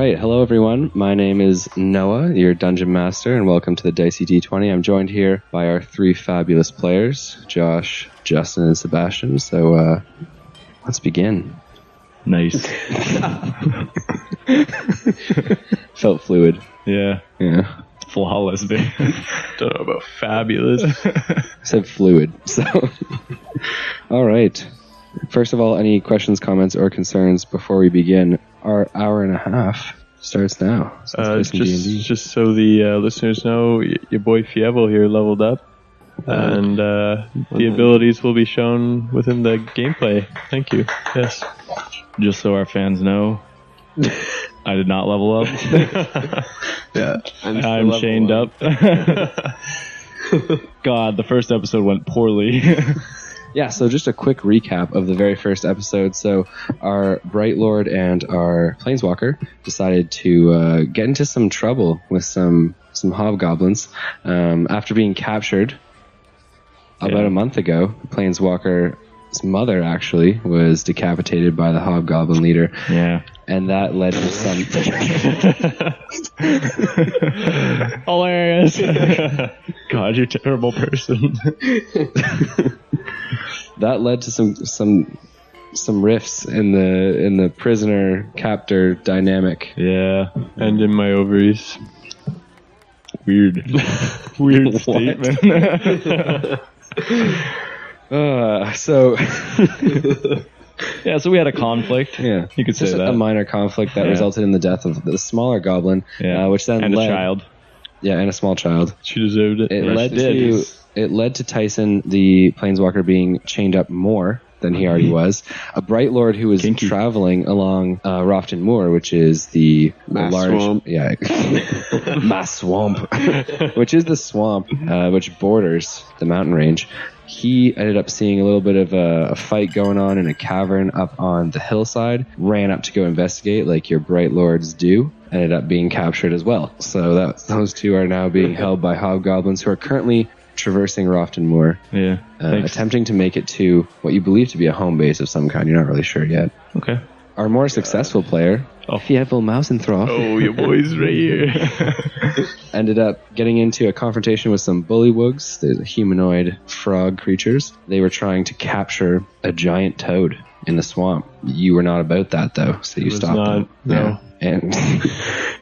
right, hello everyone. My name is Noah, your Dungeon Master, and welcome to the Dicey D20. I'm joined here by our three fabulous players, Josh, Justin, and Sebastian. So, let's begin. Nice. Felt fluid. Yeah. Flawless, babe. Don't know about fabulous. I said fluid, so. All right. First of all, any questions, comments, or concerns before we begin? Our hour and a half starts now. So let's play some D&D. Just so the listeners know, your boy Fievel here leveled up, and the abilities will be shown within the gameplay. Thank you. Yes. Just so our fans know, I did not level up. Yeah. I'm chained up. God, the first episode went poorly. Yeah, so just a quick recap of the very first episode. So our Bright Lord and our Planeswalker decided to get into some trouble with some hobgoblins. After being captured about a month ago, Planeswalker's mother actually was decapitated by the hobgoblin leader. Yeah. And that led to some... Hilarious. God, you're a terrible person. That led to some rifts in the prisoner captor dynamic. Yeah. And in my ovaries. Weird statement. So Yeah, so we had a conflict. yeah, You could say just that. a minor conflict that Yeah. resulted in the death of the smaller goblin, which then and led, a child. Yeah, and a small child. She deserved it. It led to Tyson, the Planeswalker, being chained up more than he already was. A Bright Lord who was Kinky. traveling along Rofton Moor, which is the Mass large swamp. Yeah, Mass Swamp, which is the swamp which borders the mountain range. He ended up seeing a little bit of a fight going on in a cavern up on the hillside, ran up to go investigate like your Bright Lords do, ended up being captured as well. So those two are now being held by hobgoblins who are currently traversing Rofton Moor, Yeah. attempting to make it to what you believe to be a home base of some kind. You're not really sure yet. Okay. Our more successful player, Fievel Mousenthroff, Oh, your boy's right here. ended up getting into a confrontation with some bullywugs, the humanoid frog creatures. They were trying to capture a giant toad in the swamp. You were not about that, though, so you Was stopped not, them. no. Yeah. And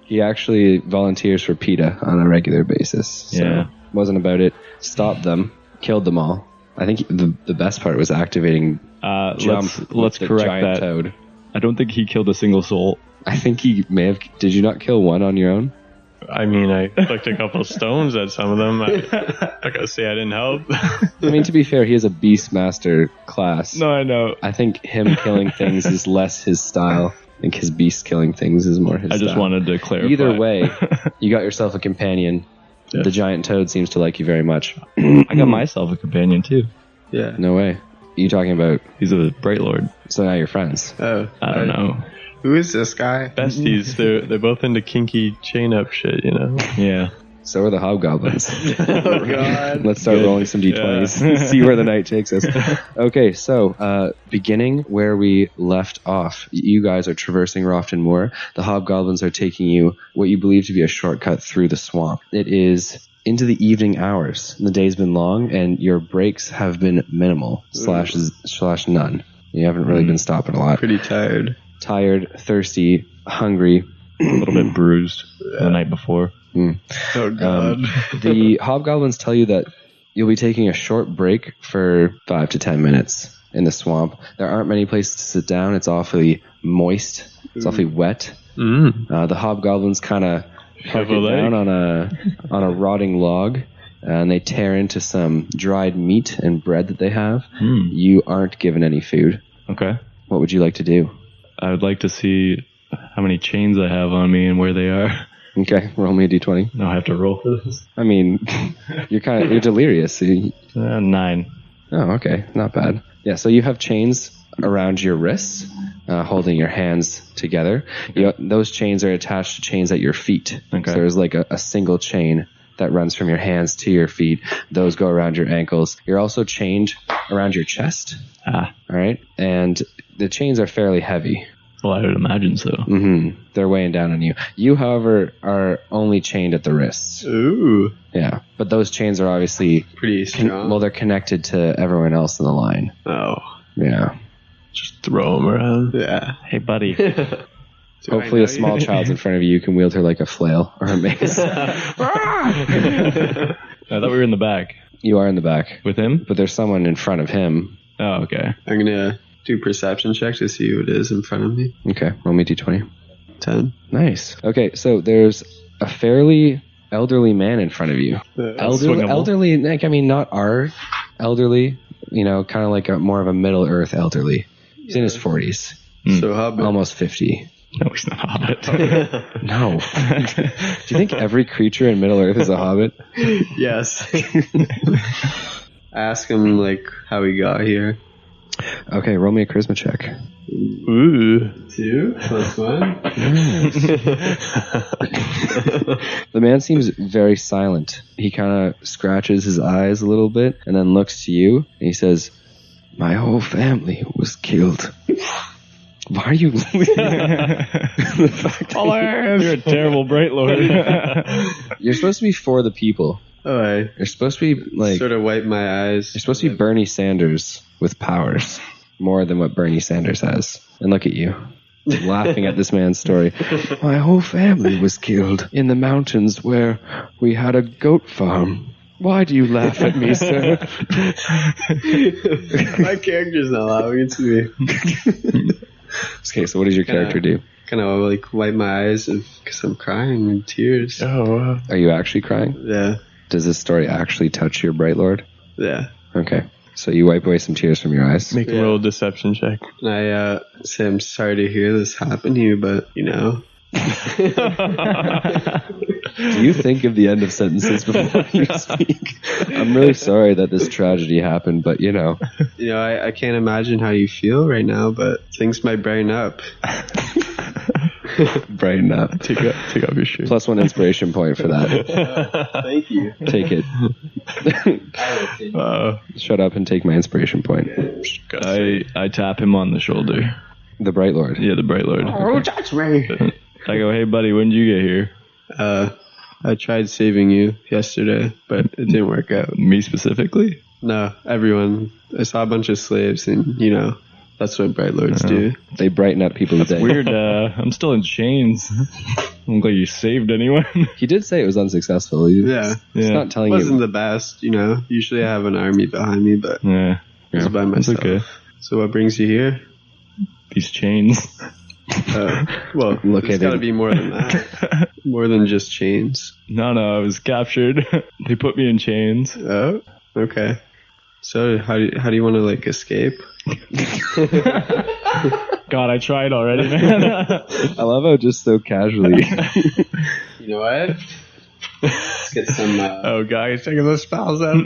he actually volunteers for PETA on a regular basis. So Yeah. wasn't about it. Stopped them, killed them all. I think the best part was activating jump Let's with the correct giant that. toad. I don't think he killed a single soul. I think he may have... Did you not kill one on your own? I mean, I flicked a couple stones at some of them. I gotta say I didn't help. I mean, to be fair, he is a Beastmaster class. No, I know. I think him killing things is less his style. I think his beast killing things is more his I style. just wanted to clarify. Either way, you got yourself a companion. Yeah. The giant toad seems to like you very much. I got myself a companion too. Yeah. No way. You talking about... He's a Bright Lord. So now you're friends. Oh, I don't know. Who is this guy? besties. They're both into kinky chain up shit, you know. Yeah. So are the hobgoblins. Oh god. Let's start rolling some d20s. See where the night takes us. Okay, so beginning where we left off, you guys are traversing Rofton Moor. The hobgoblins are taking you what you believe to be a shortcut through the swamp. It is into the evening hours. The day's been long, and your breaks have been minimal slash none. You haven't really been stopping a lot. Pretty tired. Tired, thirsty, hungry. A little bit bruised the night before. Oh god. The hobgoblins tell you that you'll be taking a short break for 5 to 10 minutes in the swamp. There aren't many places to sit down. It's awfully moist. It's awfully wet. The hobgoblins kind of park it down on a rotting log, and they tear into some dried meat and bread that they have. You aren't given any food. Okay. What would you like to do? I would like to see how many chains I have on me and where they are. Okay, roll me a d20. No, I have to roll for this. I mean, you're delirious. So 9. Oh, okay. Not bad. Yeah, so you have chains around your wrists, holding your hands together. Those chains are attached to chains at your feet. Okay. So there's like a single chain that runs from your hands to your feet. Those go around your ankles. You're also chained around your chest. All right? And the chains are fairly heavy. Well, I would imagine so. They're weighing down on you. You, however, are only chained at the wrists. Ooh. Yeah, but those chains are obviously Pretty strong. they're connected to everyone else in the line. Oh. Yeah. Just throw them around. Yeah. Hey, buddy. Hopefully, a small child's in front of you. You can wield her like a flail or a mace. I thought we were in the back. You are in the back With him? but there's someone in front of him. Oh, okay. I'm gonna do perception check to see who it is in front of me. Okay, roll me d20. 10. Nice. Okay, so there's a fairly elderly man in front of you. Elderly, like, I mean, not our elderly, kind of like more of a Middle Earth elderly. He's in his 40s, So how about almost 50. No, he's not a hobbit. No. Do you think every creature in Middle Earth is a hobbit? Yes. Ask him like how he got here. Okay, roll me a charisma check. Ooh. 2 plus 1. The man seems very silent. He kind of scratches his eyes a little bit and then looks to you and he says, "My whole family was killed." Why are you You're a terrible Bright Lord. You're supposed to be for the people. Alright. You're supposed to be like Sort of wipe my eyes. you're supposed to be Bernie Sanders with powers more than what Bernie Sanders has. And look at you. Laughing at this man's story. My whole family was killed in the mountains where we had a goat farm. Why do you laugh at me, sir? My character's not laughing, it's me. Okay, so what does your character do? Kind of like wipe my eyes because I'm crying in tears. Oh, wow. Are you actually crying? Yeah. Does this story actually touch your Bright Lord? Yeah. Okay. So you wipe away some tears from your eyes. Make a roll deception check. And I say I'm sorry to hear this happen to you, but Do you think of the end of sentences before you speak? I'm really sorry that this tragedy happened, but I can't imagine how you feel right now, but things might brighten up. brighten up. Take off your shoes. +1 inspiration point for that. Thank you. Take it. Shut up and take my inspiration point. I tap him on the shoulder. The Bright Lord. Yeah, the Bright Lord. Oh, touch me. I go, "Hey, buddy, when did you get here?" I tried saving you yesterday, but it didn't work out. Me specifically? No, everyone. I saw a bunch of slaves, and that's what Bright Lords do. They brighten up people's day. Weird. I'm still in chains. I'm glad you saved anyone. He did say it was unsuccessful. He's not telling It wasn't you. the best, Usually I have an army behind me, but Yeah, it was by myself. okay. So what brings you here? These chains. Well, Look it's at got to him. be more than that. More than just chains. No, I was captured. They put me in chains. Oh, okay. So how do you want to escape? God, I tried already, man. I love how just so casually. You know what? Let's get some. Oh, guys, taking those spells out.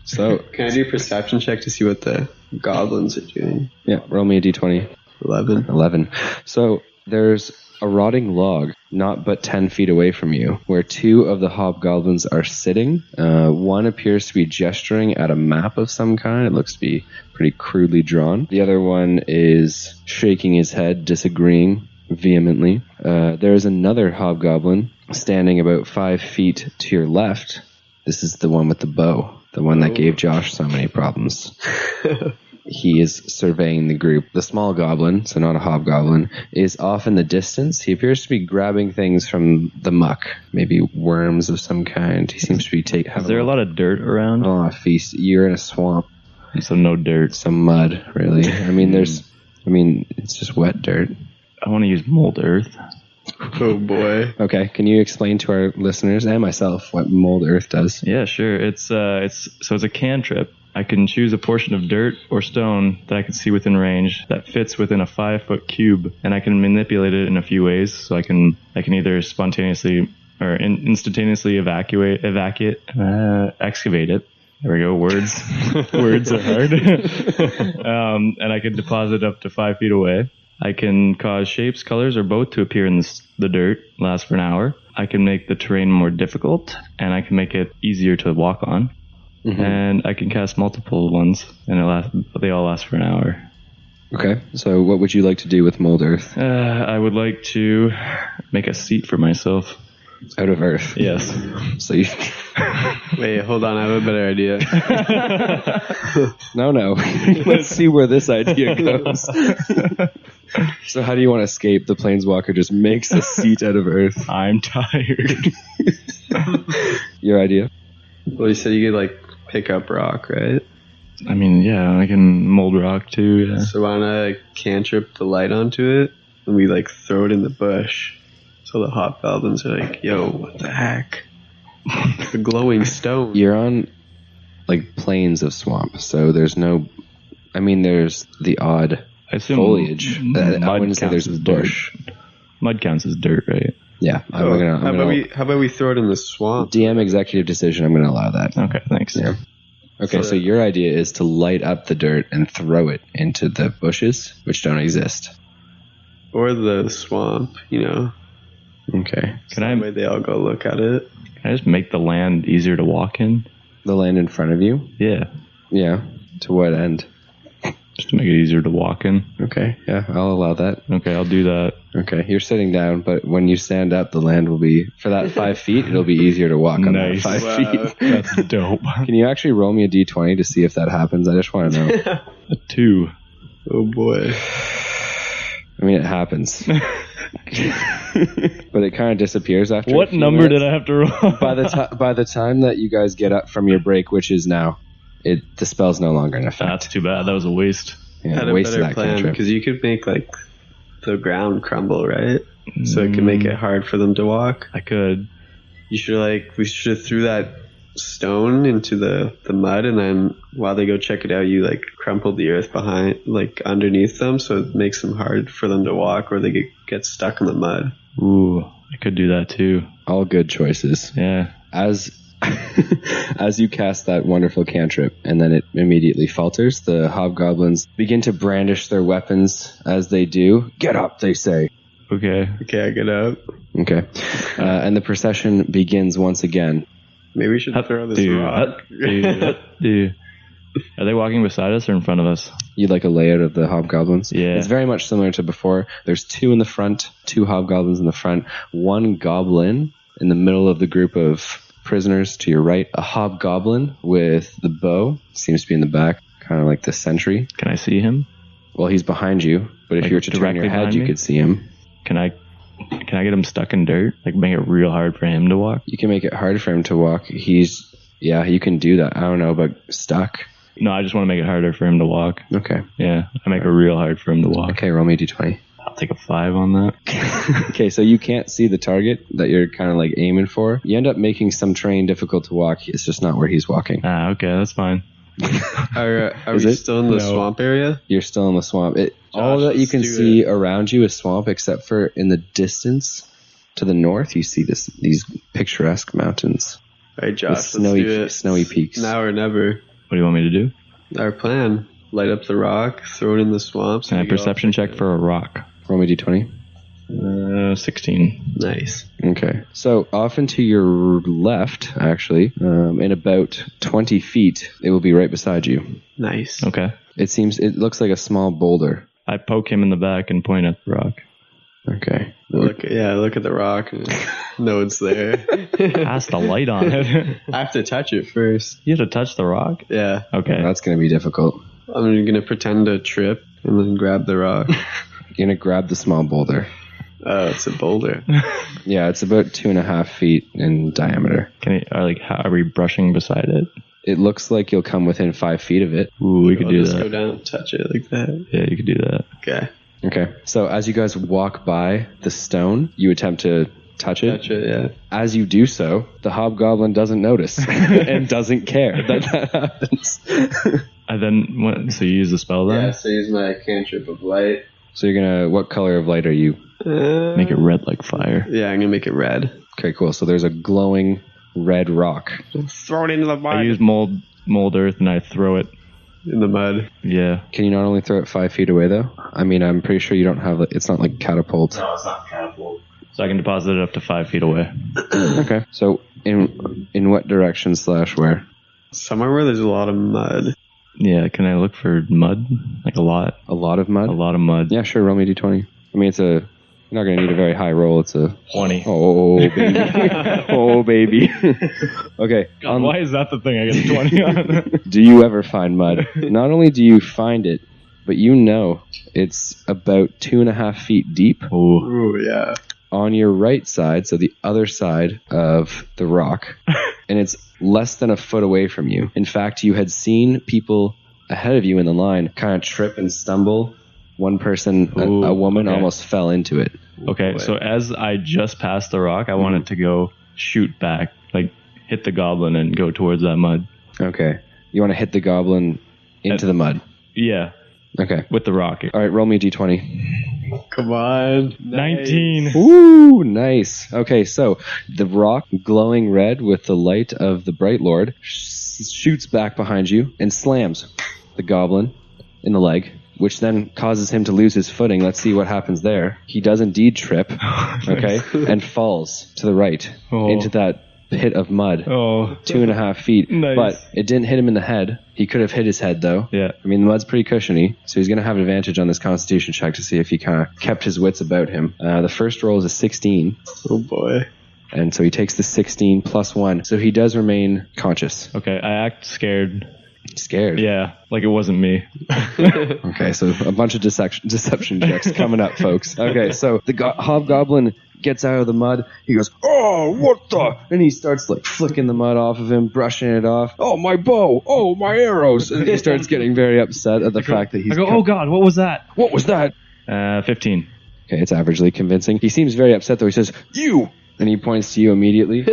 So, Can I do a perception check to see what the goblins are doing? yeah, roll me a d20. 11. 11. So there's a rotting log not but 10 feet away from you where 2 of the hobgoblins are sitting. One appears to be gesturing at a map of some kind. It looks to be pretty crudely drawn. The other one is shaking his head, disagreeing vehemently. There is another hobgoblin standing about 5 feet to your left. This is the one with the bow, the one that gave Josh so many problems. He is surveying the group. The small goblin, so not a hobgoblin, is off in the distance. He appears to be grabbing things from the muck, maybe worms of some kind. He seems to be Is there a lot of dirt around? Oh, a feast. You're in a swamp. So no dirt. Some mud, really. It's just wet dirt. I want to use mold earth. Oh boy. Okay, can you explain to our listeners and myself what mold earth does? Yeah, sure. It's a cantrip. I can choose a portion of dirt or stone that I can see within range that fits within a 5-foot cube, and I can manipulate it in a few ways. So I can either spontaneously or instantaneously excavate it. There we go. Words are hard. And I can deposit up to 5 feet away. I can cause shapes, colors, or both to appear in the dirt, last for an hour. I can make the terrain more difficult, and I can make it easier to walk on. Mm-hmm. And I can cast multiple ones, and they all last for an hour. Okay, so what would you like to do with mold earth? I would like to make a seat for myself. Out of earth. Yes. So you... Wait, hold on. I have a better idea. No. Let's see where this idea goes. So how do you want to escape? The planeswalker just makes a seat out of earth. I'm tired. Your idea? Well, you said you could like pick up rock, right? I mean, yeah, I can mold rock too. Yeah. So why not like, cantrip the light onto it and we like throw it in the bush? So the hobgoblins are like, yo, what the heck? The glowing stone. You're on like plains of swamp, so there's no. I mean, there's the odd I assume foliage. I wouldn't say there's a as bush. dirt. Mud counts as dirt, right? Yeah, How about we throw it in the swamp? DM executive decision. I'm going to allow that. Okay, thanks. Yeah. Okay, so your idea is to light up the dirt and throw it into the bushes, which don't exist. Or the swamp, you know. Okay. That way they all go look at it. Can I just make the land easier to walk in? The land in front of you? Yeah, Yeah. To what end? just to make it easier to walk in. Okay, yeah, I'll allow that. Okay, I'll do that. Okay, you're sitting down, but when you stand up, the land will be, for that 5 feet, it'll be easier to walk on Nice. that 5 Wow. feet. That's dope. Can you actually roll me a d20 to see if that happens? I just want to know. A 2. Oh boy. I mean, it happens. But it kind of disappears after What a few number minutes. did I have to roll? By the time that you guys get up from your break, which is now, the spell's no longer in effect. That's too bad. That was a waste. Yeah, Had a wasted better that plan cantrip. because you could make like the ground crumble, right? So it can make it hard for them to walk. I could. We should have threw that stone into the mud, and then while they go check it out, you like crumple the earth behind, like underneath them, so it makes them hard for them to walk, or they get stuck in the mud. Ooh, I could do that too. All good choices. Yeah. As you cast that wonderful cantrip and then it immediately falters, the hobgoblins begin to brandish their weapons. As they do, get up, they say. Okay. Okay, I get up. Okay. And the procession begins once again. Maybe we should throw this rock. Dude. Are they walking beside us or in front of us? You'd like a layout of the hobgoblins? Yeah. It's very much similar to before. There's 2 in the front, 2 hobgoblins in the front, 1 goblin in the middle of the group of prisoners to your right, a hobgoblin with the bow, seems to be in the back, kind of like the sentry. Can I see him? Well, he's behind you, but if Like you were to turn directly your head, behind you me? could see him. Can I get him stuck in dirt? Like make it real hard for him to walk? You can make it hard for him to walk. Yeah, you can do that. I don't know, but stuck. No, I just want to make it harder for him to walk. Okay. Yeah, I make it real hard for him to walk. Okay, roll me a d20. I'll take a 5 on that. Okay, so you can't see the target that you're kind of like aiming for. You end up making some terrain difficult to walk. It's just not where he's walking. Okay, that's fine. Are Is we it? still in the swamp area? You're still in the swamp. All that you let's can do see it. around you is swamp, except for in the distance to the north, you see these picturesque mountains All right, Josh, with let's do it. snowy peaks. Now or never. What do you want me to do? Our plan: light up the rock, throw it in the swamps. Can I perception check for a rock? Roll me d20. 16. Nice. Okay. So off and to your left, actually, in about 20 feet, it will be right beside you. Nice. Okay. It looks like a small boulder. I poke him in the back and point at the rock. Okay. Look at the rock. And no, it's there. Pass the light on it. I have to touch it first. You have to touch the rock? Yeah. Okay. That's going to be difficult. I'm gonna pretend to trip and then grab the rock. You're going to grab the small boulder. Oh, it's a boulder. Yeah, it's about 2.5 feet in diameter. Are we brushing beside it? It looks like you'll come within 5 feet of it. Ooh, we could I'll do just go that. down and touch it like that. Yeah, you could do that. Okay. Okay. So as you guys walk by the stone, you attempt to touch it. Touch it, yeah. As you do so, the hobgoblin doesn't notice and doesn't care that happens. And then, so you use the spell then? Yeah, so use my cantrip of light. So you're going to, what color of light are you? Make it red like fire. Yeah, I'm gonna make it red. Okay, cool. So there's a glowing red rock. Throw it into the mud. I use mold earth and I throw it. In the mud. Yeah. Can you not only throw it 5 feet away, though? I mean, I'm pretty sure you don't have, it's not like catapult. No, it's not catapult. So I can deposit it up to 5 feet away. Okay. So in what direction / where? Somewhere where there's a lot of mud. Yeah, can I look for mud? Like a lot? A lot of mud? A lot of mud. Yeah, sure. Roll me a d20. I mean, you're not going to need a very high roll. It's a 20. Oh, baby. Oh, baby. Okay. God, why is that the thing I get a 20 on? Do you ever find mud? Not only do you find it, but you know it's about 2.5 feet deep. Ooh, yeah. On your right side, so the other side of the rock, and it's less than a foot away from you. In fact, you had seen people ahead of you in the line kind of trip and stumble. One person, a woman, almost fell into it. Okay, so as I just passed the rock, I wanted to go shoot back, like hit the goblin and go towards that mud. Okay. You want to hit the goblin into the mud? Yeah. Okay. With the rock. All right, roll me a d20. Come on. 19. Ooh, nice. Okay, so the rock, glowing red with the light of the Bright Lord, shoots back behind you and slams the goblin in the leg, which then causes him to lose his footing. Let's see what happens there. He does indeed trip, okay, and falls to the right into that pit of mud. 2.5 feet. Nice. But it didn't hit him in the head. He could have hit his head, though. Yeah. I mean, the mud's pretty cushiony, so he's going to have an advantage on this Constitution check to see if he kind of kept his wits about him. The first roll is a 16. Oh, boy. And so he takes the 16 plus 1. So he does remain conscious. Okay, I act scared. Scared? Yeah, like it wasn't me. Okay, so a bunch of deception checks coming up, folks. Okay, so the hobgoblin gets out of the mud. He goes, "Oh, what the?" And he starts like flicking the mud off of him, brushing it off. "Oh, my bow. Oh, my arrows." And he starts getting very upset at the fact that he's... I go, "Oh, God, what was that?" "What was that?" 15. Okay, it's averagely convincing. He seems very upset, though. He says, "You!" And he points to you immediately.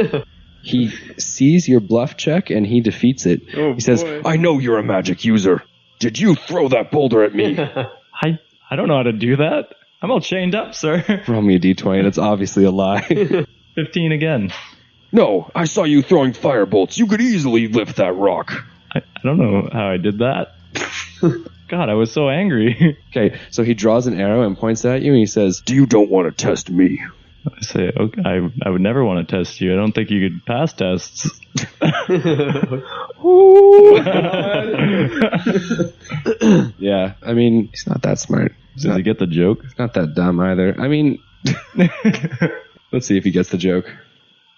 He sees your bluff check, and he defeats it. He says, "I know you're a magic user. Did you throw that boulder at me?" I don't know how to do that. I'm all chained up, sir. Roll me a d20. That's obviously a lie. 15 again. "No, I saw you throwing firebolts. You could easily lift that rock." I don't know how I did that. God, I was so angry. Okay, so he draws an arrow and points at you, and he says, "You don't want to test me." I say, okay, I would never want to test you. I don't think you could pass tests. Yeah, I mean, he's not that smart. Does he get the joke? He's not that dumb either. I mean, let's see if he gets the joke.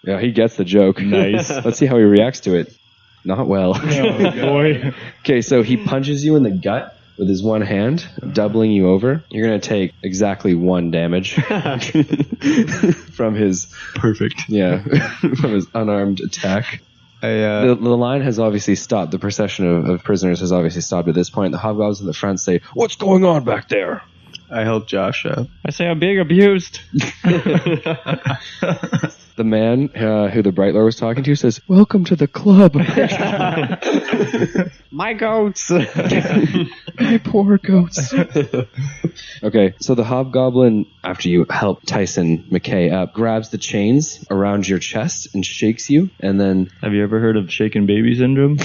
Yeah, he gets the joke. Nice. Let's see how he reacts to it. Not well. Oh, boy. Okay, so he punches you in the gut with his one hand, doubling you over. You're going to take exactly 1 damage from his... Perfect. Yeah, from his unarmed attack. The line has obviously stopped. The procession of prisoners has obviously stopped at this point. The hobgoblins in the front say, "What's going on back there?" I help Josh up. I say I'm being abused. The man who the Bright Lord was talking to says, "Welcome to the club." My goats. My poor goats. Okay, so the hobgoblin, after you help Tyson McKay up, grabs the chains around your chest and shakes you, and then... Have you ever heard of shaken baby syndrome?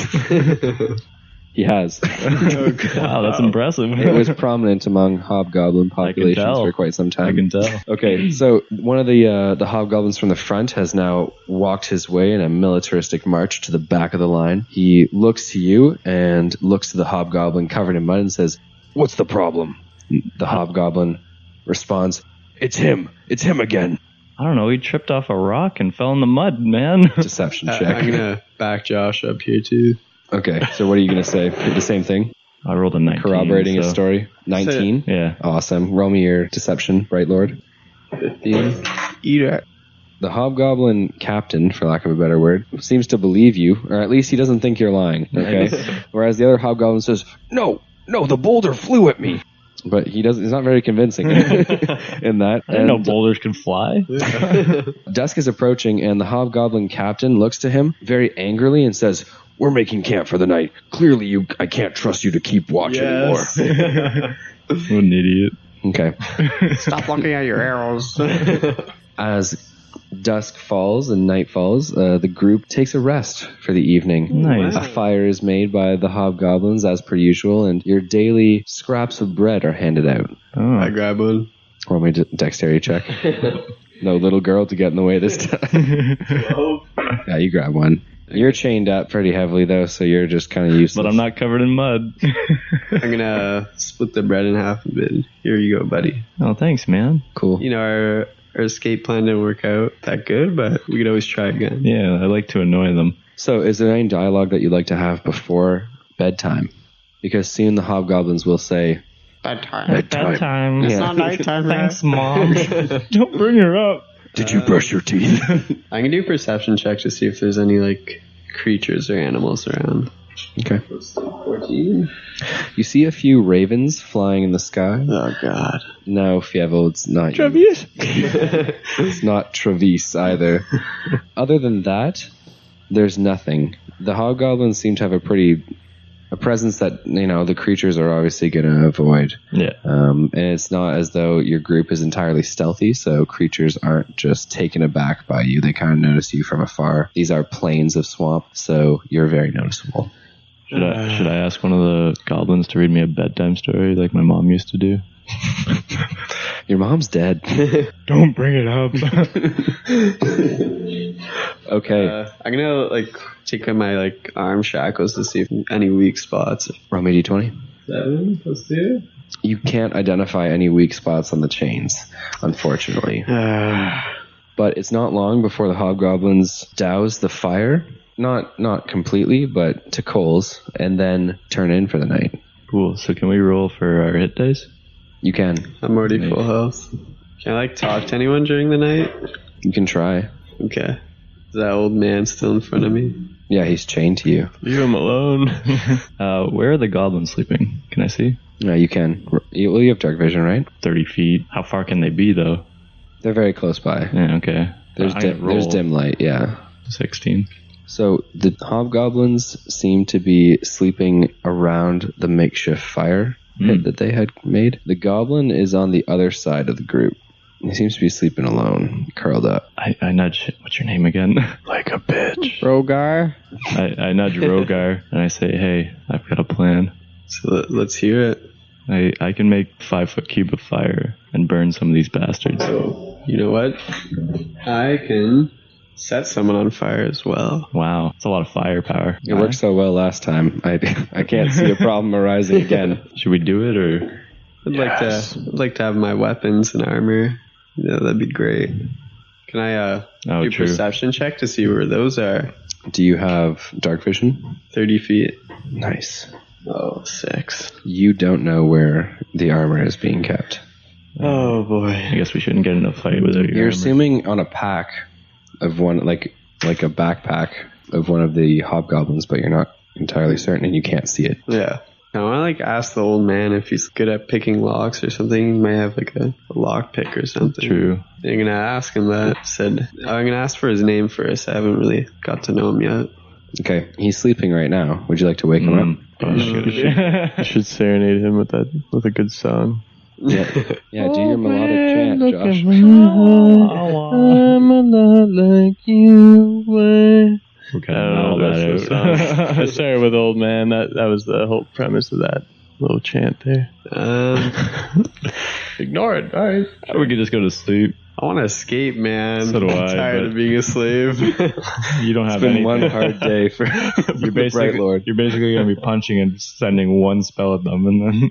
He has. Wow, that's impressive. It was prominent among hobgoblin populations for quite some time. I can tell. Okay, so one of the hobgoblins from the front has now walked his way in a militaristic march to the back of the line. He looks to you and looks to the hobgoblin covered in mud and says, "What's the problem?" The hobgoblin responds, "It's him. It's him again." I don't know. He tripped off a rock and fell in the mud, man. Deception check. I'm going to back Josh up here, too. Okay, so what are you going to say? The same thing? I rolled a 19. Corroborating his story? 19? Yeah. Awesome. Roll me your deception, Bright Lord. 15. Eat it. The hobgoblin captain, for lack of a better word, seems to believe you, or at least he doesn't think you're lying, okay? Whereas the other hobgoblin says, No, the boulder flew at me. But he's not very convincing in that. I didn't know boulders can fly. Dusk is approaching, and the hobgoblin captain looks to him very angrily and says, "We're making camp for the night. Clearly, I can't trust you to keep watch anymore." What an idiot. Okay. Stop looking at your arrows. As dusk falls and night falls, the group takes a rest for the evening. Nice. A fire is made by the hobgoblins as per usual, and your daily scraps of bread are handed out. Oh. I grab one. Roll me a dexterity check. No little girl to get in the way this time. Yeah, you grab one. You're chained up pretty heavily, though, so you're just kind of useless. But I'm not covered in mud. I'm gonna split the bread in half a bit. Here you go, buddy. Oh, thanks, man. Cool. You know, our escape plan didn't work out that good, but we could always try again. Yeah, I like to annoy them. So, is there any dialogue that you'd like to have before bedtime? Because soon the hobgoblins will say, Bedtime. Bedtime. It's not nighttime. Thanks, Mom. Don't bring her up. "Did you brush your teeth?" I can do a perception check to see if there's any, like, creatures or animals around. Okay. 14. You see a few ravens flying in the sky. Oh, God. No, Fievel, it's not you. Travis. It's not Travis either. Other than that, there's nothing. The hobgoblins seem to have a presence that, you know, the creatures are obviously going to avoid. Yeah. And it's not as though your group is entirely stealthy, so creatures aren't just taken aback by you. They kind of notice you from afar. These are plains of swamp, so you're very noticeable. Should I ask one of the goblins to read me a bedtime story like my mom used to do? Your mom's dead. Don't bring it up. Okay. I'm gonna, like, take out my, like, arm shackles to see if any weak spots. Roll me d20. 7 plus 2? You can't identify any weak spots on the chains, unfortunately. But it's not long before the hobgoblins douse the fire. Not completely, but to coals, and then turn in for the night. Cool. So can we roll for our hit dice? You can. I'm already full health. Can I, like, talk to anyone during the night? You can try. Okay. Is that old man still in front of me? Yeah, he's chained to you. Leave him alone. Where are the goblins sleeping? Can I see? No, you can. You have dark vision, right? 30 feet. How far can they be, though? They're very close by. Yeah, okay. There's dim light, yeah. 16. So the hobgoblins seem to be sleeping around the makeshift fire pit that they had made. The goblin is on the other side of the group. He seems to be sleeping alone, curled up. I nudge, what's your name again? Like a bitch. Rogar? I nudge Rogar and I say, hey, I've got a plan. So let's hear it. I can make 5-foot cube of fire and burn some of these bastards. You know what? I can set someone on fire as well. Wow, it's a lot of firepower. It worked so well last time. I can't see a problem arising again. Should we do it, or? I'd like to have my weapons and armor. Yeah, that'd be great. Can I do true. perception check to see where those are? Do you have dark vision? 30 feet. Nice. Oh, 6. You don't know where the armor is being kept. Oh, boy. I guess we shouldn't get in a fight with it. You're assuming on a pack of one, like a backpack of one of the hobgoblins, but you're not entirely certain and you can't see it. Yeah. I want to, like, ask the old man if he's good at picking locks or something. He might have, like, a lock pick or something. True. I'm going to ask him that. I'm going to ask for his name first. I haven't really got to know him yet. Okay, he's sleeping right now. Would you like to wake him up? You should serenade him with a good song. Yeah, do your melodic chant, Josh. I'm a lot like you were. We're kind of know that's that out. I started with old man. That was the whole premise of that little chant there. Ignore it. All right. We could just go to sleep. I want to escape, man. So do I'm I, tired but- of being a slave. You don't have It's been anything. one hard day for You're the Bright Lord. You're basically going to be punching and sending one spell at them, and then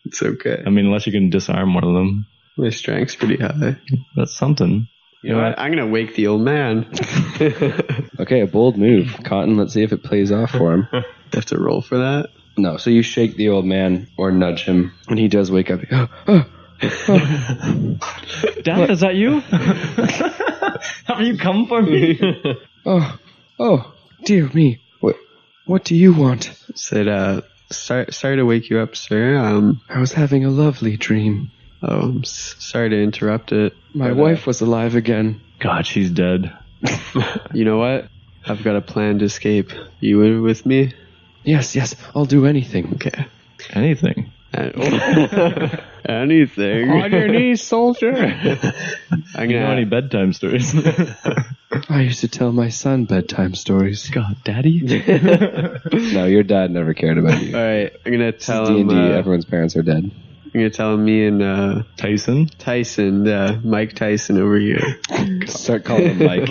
It's okay. I mean, unless you can disarm one of them, My strength's pretty high. that's something. You know what? I'm going to wake the old man. Okay, a bold move. Cotton, let's see if it plays off for him. You have to roll for that? No, so you shake the old man or nudge him, and he does wake up. Dad, is that you? Have you come for me? Oh, dear me. What do you want? Said, sorry to wake you up, sir. I was having a lovely dream. I'm sorry to interrupt it. My wife was alive again. God, she's dead. You know what? I've got a plan to escape. You in with me? Yes, I'll do anything. Okay. Anything. Anything. On your knees, soldier. I'm You know any gonna. bedtime stories? I used to tell my son bedtime stories. God, Daddy? No, your dad never cared about you. All right. I'm gonna This is tell him. D&D. Everyone's parents are dead. I'm gonna tell him me and Tyson? Tyson, Mike Tyson over here. Start calling him Mike.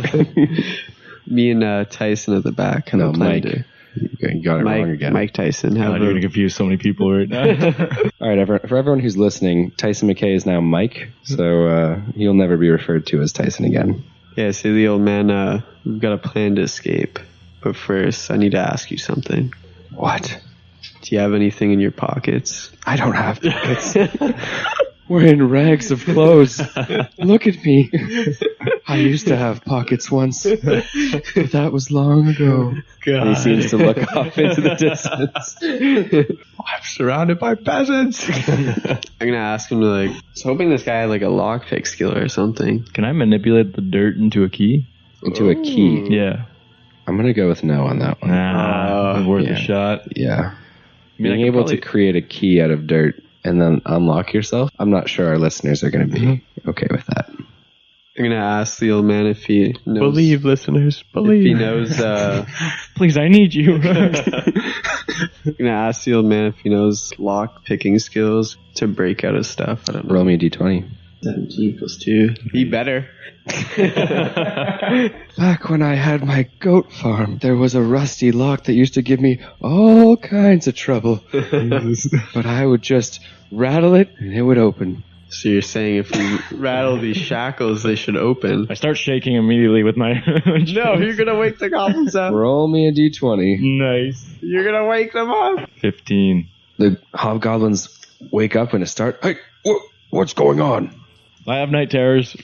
Me and Tyson at the back. Kind No, of Mike. You got it wrong again. Mike Tyson. God, you're gonna confuse so many people right now. All right, for everyone who's listening, Tyson McKay is now Mike, so he'll never be referred to as Tyson again. Yeah, say the old man, we've got a plan to escape. But first, I need to ask you something. What? Do you have anything in your pockets? I don't have pockets. We're in rags of clothes. Look at me. I used to have pockets once, but that was long ago. God. He seems to look off into the distance. I'm surrounded by peasants. I'm gonna ask him to I was hoping this guy had a lockpick skill or something. Can I manipulate the dirt into a key? Into a key. Yeah. I'm going to go with no on that one. Worth yeah. a shot. Yeah. I mean, Being able to create a key out of dirt and then unlock yourself, I'm not sure our listeners are going to be okay with that. I'm gonna ask the old man if he knows. Believe, listeners. Believe. If he knows. Please, I need you. I'm gonna ask the old man if he knows lock picking skills to break out of stuff. I don't know. Roll me a d20. 17 + 2. Be better. Back when I had my goat farm, there was a rusty lock that used to give me all kinds of trouble. But I would just rattle it and it would open. So you're saying if we rattle these shackles, they should open? I start shaking immediately with my... No, you're gonna wake the goblins up. Roll me a d20. Nice. You're gonna wake them up. 15. The hobgoblins wake up and start, hey, what's going on? I have night terrors.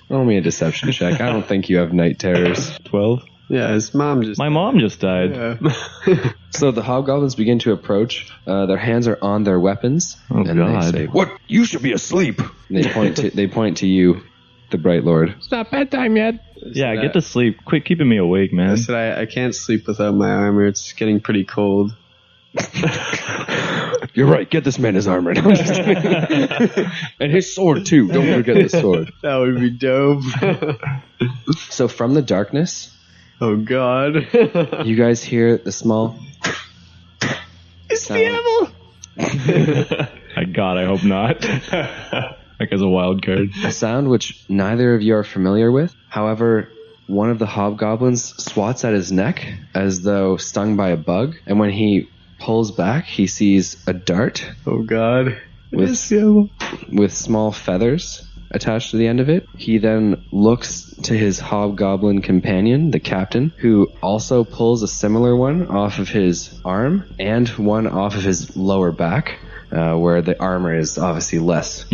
Roll me a deception check. I don't think you have night terrors. 12. Yeah, his mom just... My mom just died. Yeah. So the hobgoblins begin to approach. Their hands are on their weapons. Oh, and God. they say, what? You should be asleep. And they point to you, the Bright Lord. It's not bedtime yet. Yeah, get to sleep. Quit keeping me awake, I man. said I can't sleep without my armor. It's getting pretty cold. You're right. Get this man his armor. No, I'm just kidding. And his sword, too. Don't forget the sword. That would be dope. So from the darkness, Oh, God. you guys hear the small... It's sound. God, I hope not. Like as a wild card. A sound which neither of you are familiar with. However, one of the hobgoblins swats at his neck as though stung by a bug. And when he pulls back, he sees a dart Oh, God. with small feathers attached to the end of it. He then looks to his hobgoblin companion, the captain, who also pulls a similar one off of his arm and one off of his lower back, where the armor is obviously less.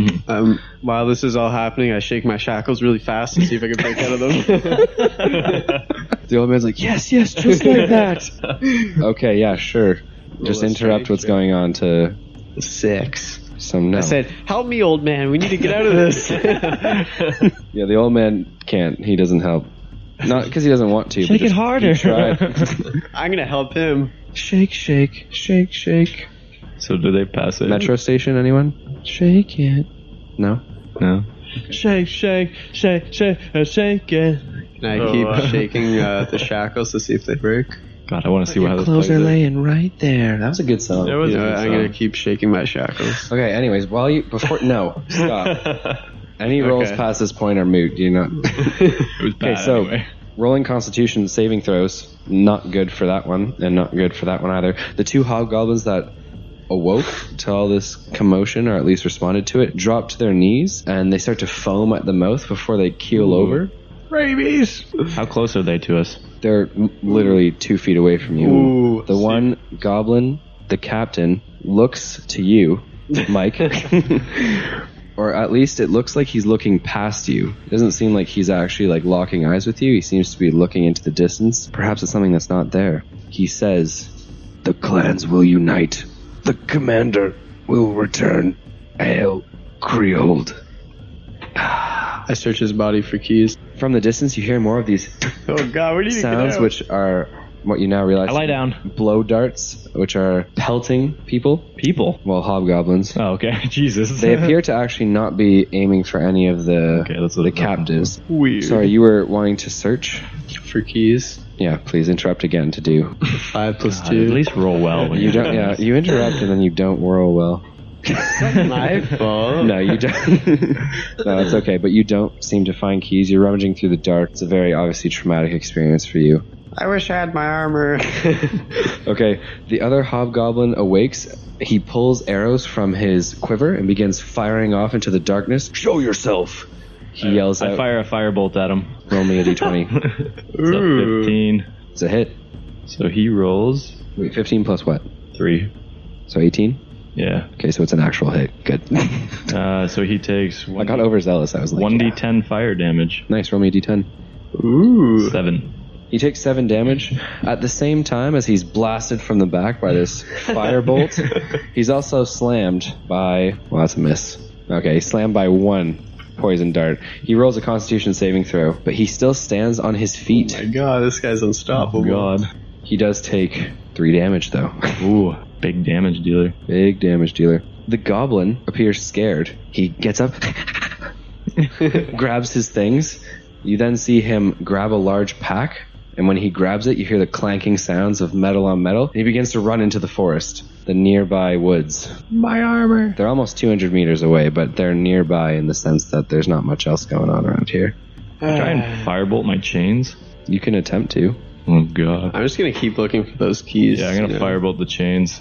While this is all happening, I shake my shackles really fast to see if I can break out of them. The old man's like, yes, just like that. Okay, yeah, sure. Just a interrupt strength what's check. going on to 6. some no. I said, help me, old man. We need to get out of this. Yeah, the old man can't. He doesn't help. Not because he doesn't want to. Shake but it just harder. he tried. I'm going to help him. Shake, shake, shake, shake. So do they pass it? Metro station, anyone? Shake it. No? No. Shake, shake, shake, shake, shake it. Can I keep shaking the shackles to see if they break? God, I want to see how this Clothes plays are out. laying right there. That was a good song. It was a good I'm song. going to keep shaking my shackles. Okay, anyways, no, stop. Any rolls Okay. past this point are moot. Do you not? It was bad Okay, so anyway. rolling Constitution saving throws, not good for that one, and not good for that one either. The two hobgoblins that awoke to all this commotion, or at least responded to it, drop to their knees, and they start to foam at the mouth before they keel over. Rabies. How close are they to us? They're literally 2 feet away from you. Ooh, The one goblin, the captain, looks to you, Mike. Or at least it looks like he's looking past you. It doesn't seem like he's actually locking eyes with you. He seems to be looking into the distance. Perhaps it's something that's not there. He says, "The clans will unite. The commander will return. Hail, Creold." I search his body for keys. From the distance, you hear more of these Oh, God, we need to sounds, get out. which are what you now realize. I lie down. Blow darts, which are pelting people. People. Well, hobgoblins. Oh, okay. Jesus. They appear to actually not be aiming for any of the Okay, that's what the it's looking captives. Weird. Sorry, you were wanting to search? For keys. Yeah, please interrupt again to do. 5 + God, 2. at least roll well. When You you're don't. doing Yeah, this. you interrupt and then you don't roll well. My fault. No, you don't. No, it's okay. But you don't seem to find keys. You're rummaging through the dark. It's a very obviously traumatic experience for you. I wish I had my armor. Okay, the other hobgoblin awakes. He pulls arrows from his quiver and begins firing off into the darkness. Show yourself! He yells out. I fire a firebolt at him. Roll me a d20. It's a 15. It's a hit. So he rolls Wait, 15 plus what? 3. So 18? Yeah. Okay, so it's an actual hit. Good. So he takes I got overzealous. I was like, 1d10 fire damage. nice, roll me a d10. Ooh. 7. He takes 7 damage. At the same time as he's blasted from the back by this firebolt, he's also slammed by... Well, that's a miss. Okay, he's slammed by 1 poison dart. He rolls a constitution saving throw, but he still stands on his feet. Oh my god, this guy's unstoppable. God. He does take 3 damage, though. Ooh, big damage dealer. Big damage dealer. The goblin appears scared. He gets up, grabs his things. You then see him grab a large pack, and when he grabs it, you hear the clanking sounds of metal on metal, and he begins to run into the forest, the nearby woods. My armor. They're almost 200 meters away, but they're nearby in the sense that there's not much else going on around here. Try and firebolt my chains. You can attempt to. Oh, God. I'm just gonna keep looking for those keys. Yeah, I'm going to firebolt the chains.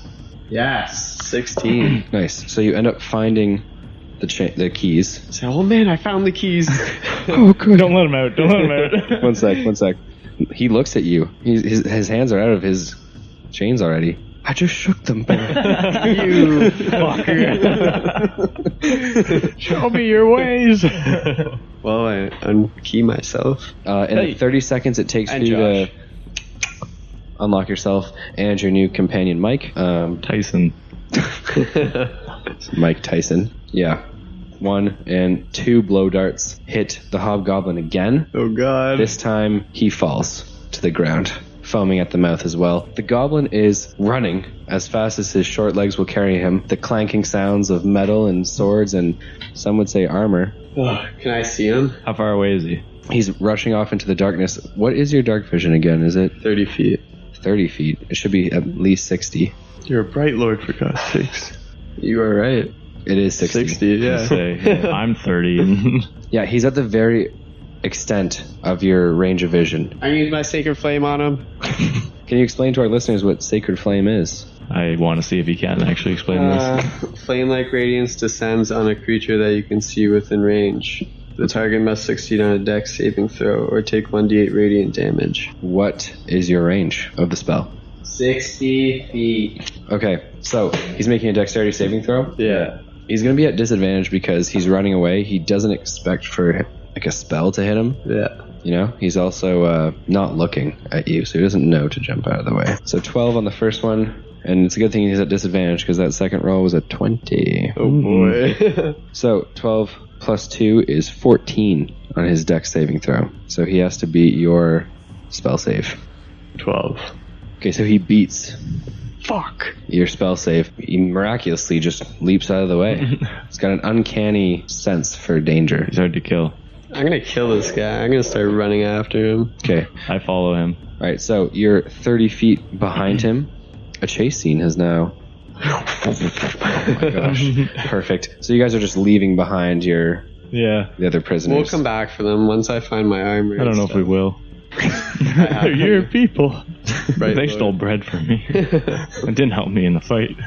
Yes, 16. Nice. So you end up finding the keys. So, oh man, I found the keys. Oh, good. Don't let him out. Don't let him out. One sec. He looks at you. His hands are out of his chains already. I just shook them back. You fucker. Show me your ways. Well, I unkey myself. In the 30 seconds it takes for And you Josh. to unlock yourself and your new companion, Mike. Tyson. Mike Tyson. Yeah. 1 and 2 blow darts hit the hobgoblin again. Oh god. This time he falls to the ground, foaming at the mouth as well. The goblin is running as fast as his short legs will carry him. The clanking sounds of metal and swords and some would say armor. Can I see him? How far away is he? He's rushing off into the darkness. What is your dark vision again? Is it 30 feet. 30 feet? It should be at least 60. You're a bright lord, for God's sakes. You are right. It is 60. 60, yeah. Say, I'm 30. Yeah, he's at the very extent of your range of vision. I use my sacred flame on him. Can you explain to our listeners what Sacred Flame is? I want to see if he can actually explain this. Flame-like radiance descends on a creature that you can see within range. The target must succeed on a dex saving throw or take 1d8 radiant damage. What is your range of the spell? 60 feet. Okay, so he's making a dexterity saving throw. Yeah. He's going to be at disadvantage because he's running away. He doesn't expect for like a spell to hit him. Yeah. You know, he's also not looking at you, so he doesn't know to jump out of the way. So 12 on the first one, and it's a good thing he's at disadvantage because that second roll was a 20. Oh boy. So 12 plus 2 is 14 on his dex saving throw. So he has to beat your spell save. 12. Okay, so he beats Fuck. your spell save. He miraculously just leaps out of the way. He's got an uncanny sense for danger. He's hard to kill. I'm gonna kill this guy. I'm gonna start running after him. Okay. I follow him. All right, so you're 30 feet behind him. A chase scene has now... Oh my gosh. Perfect. So you guys are just leaving behind the other prisoners. We'll come back for them once I find my armor. I don't know if we will. They're your people. Right, They Lord. stole bread from me. It didn't help me in the fight.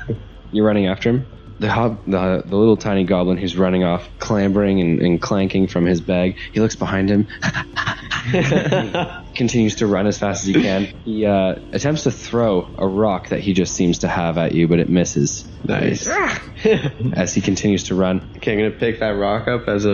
You're running after him. The little tiny goblin who's running off, clambering and clanking from his bag. He looks behind him. Continues to run as fast as he can. He attempts to throw a rock that he just seems to have at you, but it misses. Nice. As he continues to run. Okay, I'm gonna pick that rock up as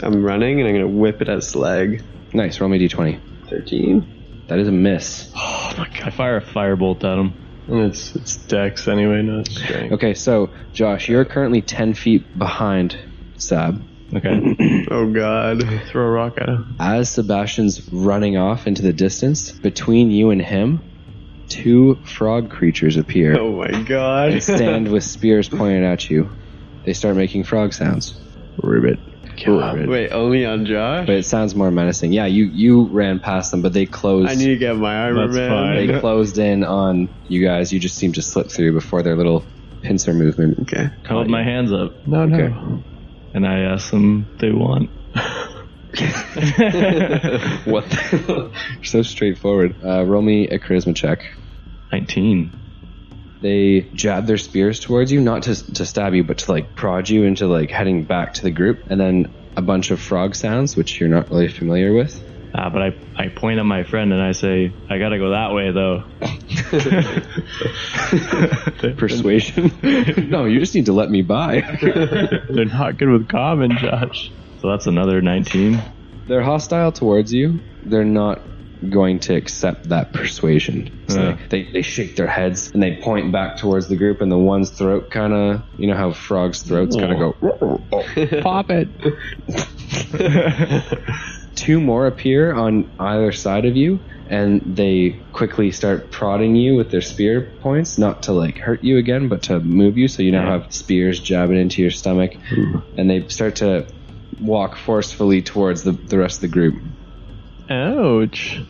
I'm running, and I'm gonna whip it at its leg. Nice, roll me d20. 13. That is a miss. Oh my god. I fire a firebolt at him. And it's dex anyway, not strength. Okay, so Josh, you're currently 10 feet behind Sab. Okay. Oh god. Throw a rock at him. As Sebastian's running off into the distance, between you and him, 2 frog creatures appear Oh my god. and stand with spears pointed at you. They start making frog sounds. Ribbit. Ribbit. Wait, only on Josh? But it sounds more menacing. Yeah, you ran past them, but they closed. I need to get my armor, That's man. fine. They closed in on you guys. You just seemed to slip through before their little pincer movement. Okay. I hold my hands up No. and I ask them what they want. What? So straightforward. Roll me a charisma check. 19. They jab their spears towards you, not to stab you, but to like prod you into like heading back to the group, and then a bunch of frog sounds, which you're not really familiar with. But I point at my friend and I say, I gotta go that way though. Persuasion? No, you just need to let me by. They're not good with common, Josh. So that's another 19. They're hostile towards you. They're not going to accept that persuasion. So they shake their heads and they point back towards the group, and the one's throat kind of, you know how frogs' throats kind of go, Pop it. 2 more appear on either side of you, and they quickly start prodding you with their spear points, not to like hurt you again, but to move you. So you now have spears jabbing into your stomach. And they start to walk forcefully towards the rest of the group. Ouch.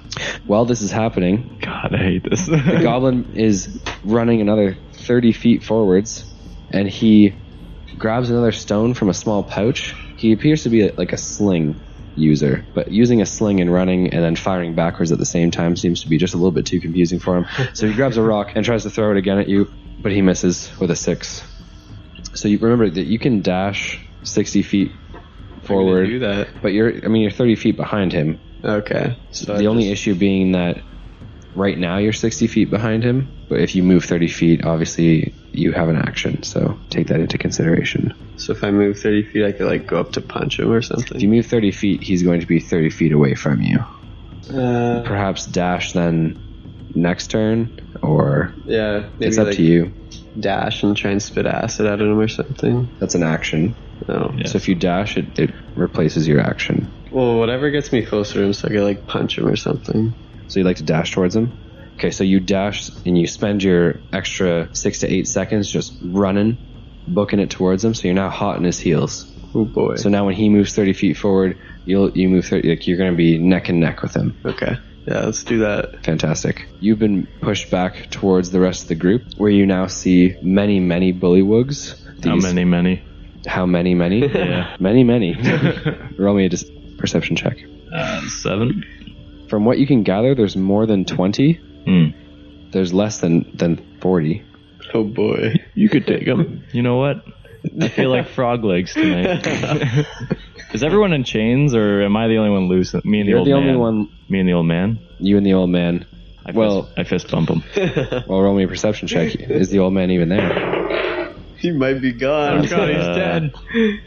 While this is happening, God, I hate this. the goblin is running another 30 feet forwards, and he grabs another stone from a small pouch. He appears to be like a sling user, but using a sling and running and then firing backwards at the same time seems to be just a little bit too confusing for him. So he grabs a rock and tries to throw it again at you, but he misses with a 6. So you remember that you can dash 60 feet forward, Do that. but you're 30 feet behind him. Okay. So The only issue being that right now you're 60 feet behind him, but if you move 30 feet, obviously you have an action, so take that into consideration. So if I move 30 feet, I could like go up to punch him or something. If you move 30 feet, he's going to be 30 feet away from you. Perhaps dash then next turn, or Yeah, maybe it's up like to you. dash and try and spit acid at him or something. That's an action. No. Yeah. So if you dash, it replaces your action. Well, whatever gets me closer to him, so I could like punch him or something. So you'd like to dash towards him? Okay, so you dash and you spend your extra 6 to 8 seconds just running, booking it towards him, so you're now hot in his heels. Oh boy. So now when he moves 30 feet forward, you move 30, like you're going to be neck and neck with him. Okay. Yeah, let's do that. Fantastic. You've been pushed back towards the rest of the group, where you now see many, many bullywugs. How many? How many? Yeah. Many. Roll me a perception check. 7. From what you can gather, there's more than 20. There's less than 40. Oh boy. You could take them. You know what? I feel like frog legs tonight. Is everyone in chains, or am I the only one loose? Me and the You're old the man. only one. Me and the old man. You and the old man. I fist bump him. Well, roll me a perception check. Is the old man even there? He might be gone. Oh god, he's dead.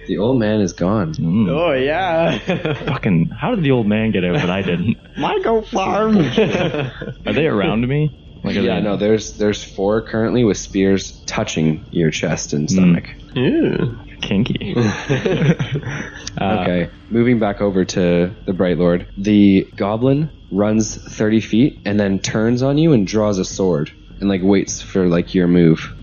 The old man is gone. Oh yeah. Fucking, how did the old man get out, but I didn't? Michael Farm. Are they around me? Like, are Yeah, they- no, there's 4 currently with spears touching your chest and stomach. Yeah. Kinky. Okay, moving back over to the Bright Lord. The goblin runs 30 feet and then turns on you and draws a sword and like waits for like your move.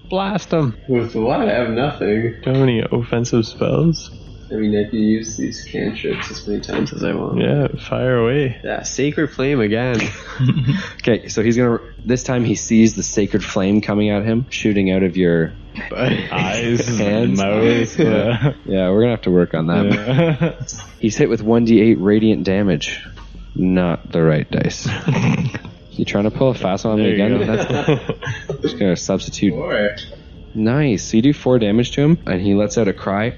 Blast him. With what? I have nothing. Do you have any offensive spells? I mean, I can use these cantrips as many times as I want. Yeah, fire away. Yeah, Sacred Flame again. Okay, so this time he sees the sacred flame coming at him, shooting out of your Eyes, hands. mouth. Yeah, we're gonna have to work on that. He's hit with 1d8 radiant damage. Not the right dice. You trying to pull a fast one on me There you again? go. Just gonna substitute. 4. Nice. So you do 4 damage to him, and he lets out a cry.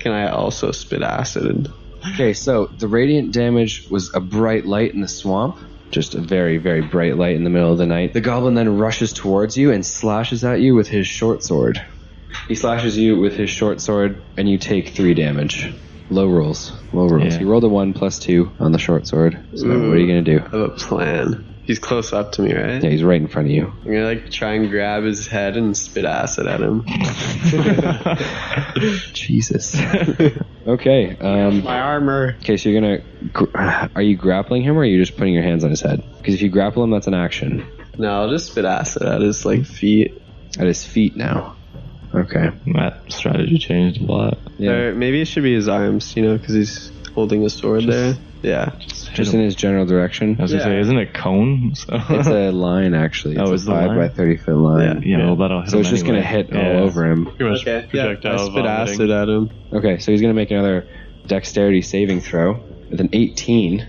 Can I also spit acid? Okay, so the radiant damage was a bright light in the swamp. Just a very, very bright light in the middle of the night. The goblin then rushes towards you and slashes at you with his short sword. He slashes you with his short sword, and you take 3 damage. Low rolls. Yeah. You rolled a 1 plus 2 on the short sword. So what are you going to do? I have a plan. He's close up to me, right? Yeah, he's right in front of you. I'm gonna like try and grab his head and spit acid at him. Jesus. Okay. My armor. Okay, so you're gonna. Are you grappling him, or are you just putting your hands on his head? Because if you grapple him, that's an action. No, I'll just spit acid at his like feet. At his feet now. Okay. That strategy changed a lot. Yeah. Or maybe it should be his arms, because he's holding a sword there. Yeah. Just just in his general direction. I was gonna say, isn't it cone? So. It's a line, actually. It's it's a 5 by 30 foot line. Yeah, well, that'll hit So him it's just anyway. going to hit all over him. Pretty much Okay, yeah, I projectile spit vomiting. acid at him. Okay, so he's going to make another dexterity saving throw with an 18.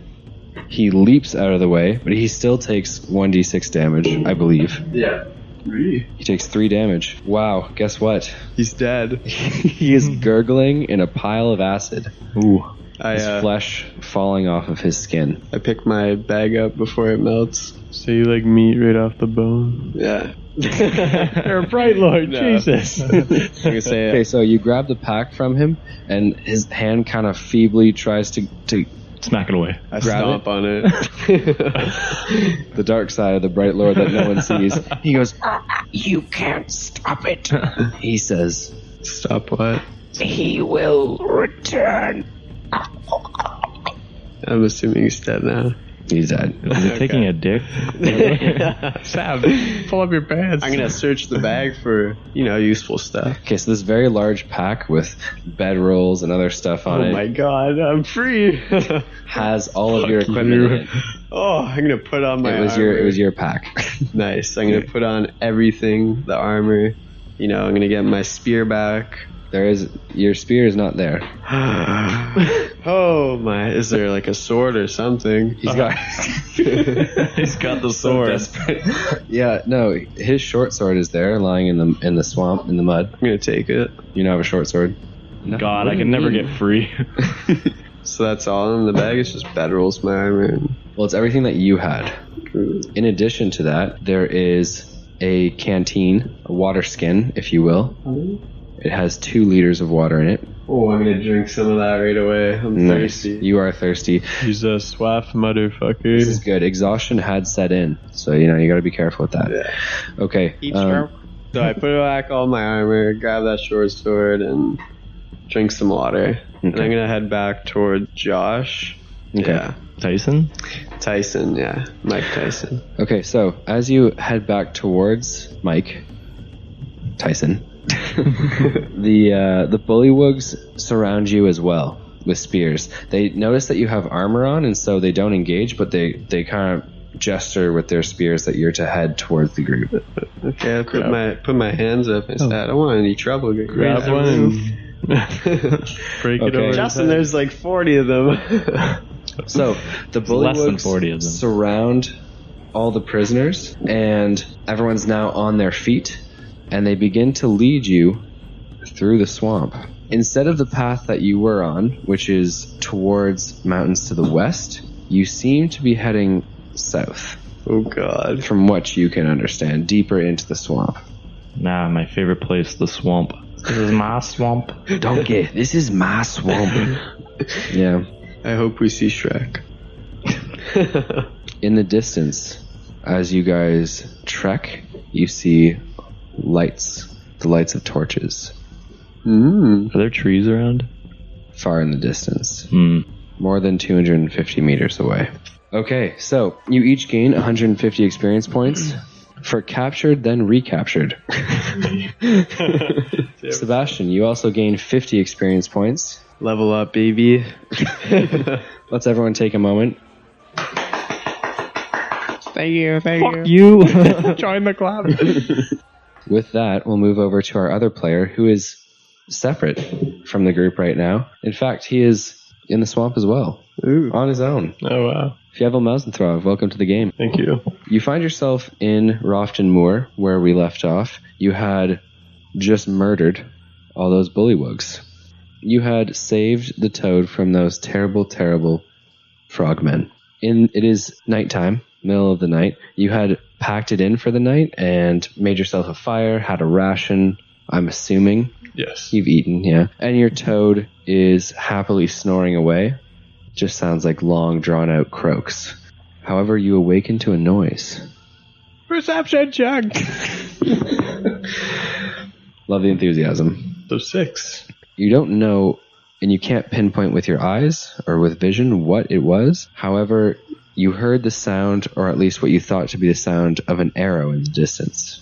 He leaps out of the way, but he still takes 1d6 damage, I believe. Yeah. He takes 3 damage. Wow, guess what? He's dead. He is gurgling in a pile of acid. Ooh. His flesh falling off of his skin. I pick my bag up before it melts. So you like meat right off the bone? Yeah. You're a bright lord, Jesus. I'm gonna say Okay, so you grab the pack from him, and his hand kind of feebly tries to Smack it away. I grab stomp on it. the dark side of the bright lord that no one sees. He goes, "You can't stop it," he says. Stop what? "He will return." I'm assuming he's dead now. He's dead. Is it taking a dick? Sam, pull up your pants. I'm gonna search the bag for, useful stuff. Okay, so this very large pack with bedrolls and other stuff on Oh it my god, I'm free. has all of your equipment in it. Oh, I'm gonna put on my It was armor. your pack. Nice. I'm gonna put on everything, the armor. I'm gonna get my spear back. Your spear is not there. Oh my, is there like a sword or something? He's got He's got the sword. Yeah, no, his short sword is there lying in the swamp in the mud. I'm gonna take it. You don't have a short sword. God, I can never get free. So that's all in the bag. It's just bedrolls, my armor. Well, it's everything that you had. In addition to that, there is a canteen, a water skin, if you will. It has 2 liters of water in it. Oh, I'm gonna drink some of that right away. I'm thirsty. You are thirsty. He's a swaff motherfucker. This is good. Exhaustion had set in, so you got to be careful with that. Yeah. Okay. So I put back all my armor, grab that short sword, and drink some water. And I'm gonna head back toward Josh. Okay. Yeah. Tyson? Tyson, yeah. Mike Tyson. Okay, so as you head back towards Mike Tyson, the bullywugs surround you as well with spears. They notice that you have armor on, and so they don't engage, but they kind of gesture with their spears that you're to head towards the group. Okay, I put my hands up and said, I don't want any trouble. Grab one and break it over. Justin, there's like 40 of them. So the less than bullywugs 40 of them. surround all the prisoners, and everyone's now on their feet, and they begin to lead you through the swamp. Instead of the path that you were on, which is towards mountains to the west, you seem to be heading south. Oh god. From what you can understand, deeper into the swamp. Nah, my favorite place, the swamp. This is my swamp. Donkey, this is my swamp. Yeah. I hope we see Shrek. In the distance, as you guys trek, you see lights, the lights of torches, Are there trees around? far in the distance, Hmm. more than 250 meters away. Okay, so you each gain 150 experience points for captured, then recaptured. Sebastian, you also gain 50 experience points. Level up, baby. Let's everyone take a moment. Thank you. You! Join the club. With that, we'll move over to our other player who is separate from the group right now. In fact, he is in the swamp as well, Ooh. on his own. Oh, wow. Fievel Mausenthrov, welcome to the game. Thank you. You find yourself in Rofton Moor, where we left off. You had just murdered all those bullywugs. You had saved the toad from those terrible, terrible frogmen. It is nighttime, middle of the night. You had packed it in for the night and made yourself a fire, had a ration, I'm assuming. Yes. You've eaten, yeah. And your toad is happily snoring away. Just sounds like long, drawn-out croaks. However, you awaken to a noise. Perception check. Love the enthusiasm. So 6. You don't know, and you can't pinpoint with your eyes or with vision what it was. However, you heard the sound, or at least what you thought to be the sound of an arrow in the distance.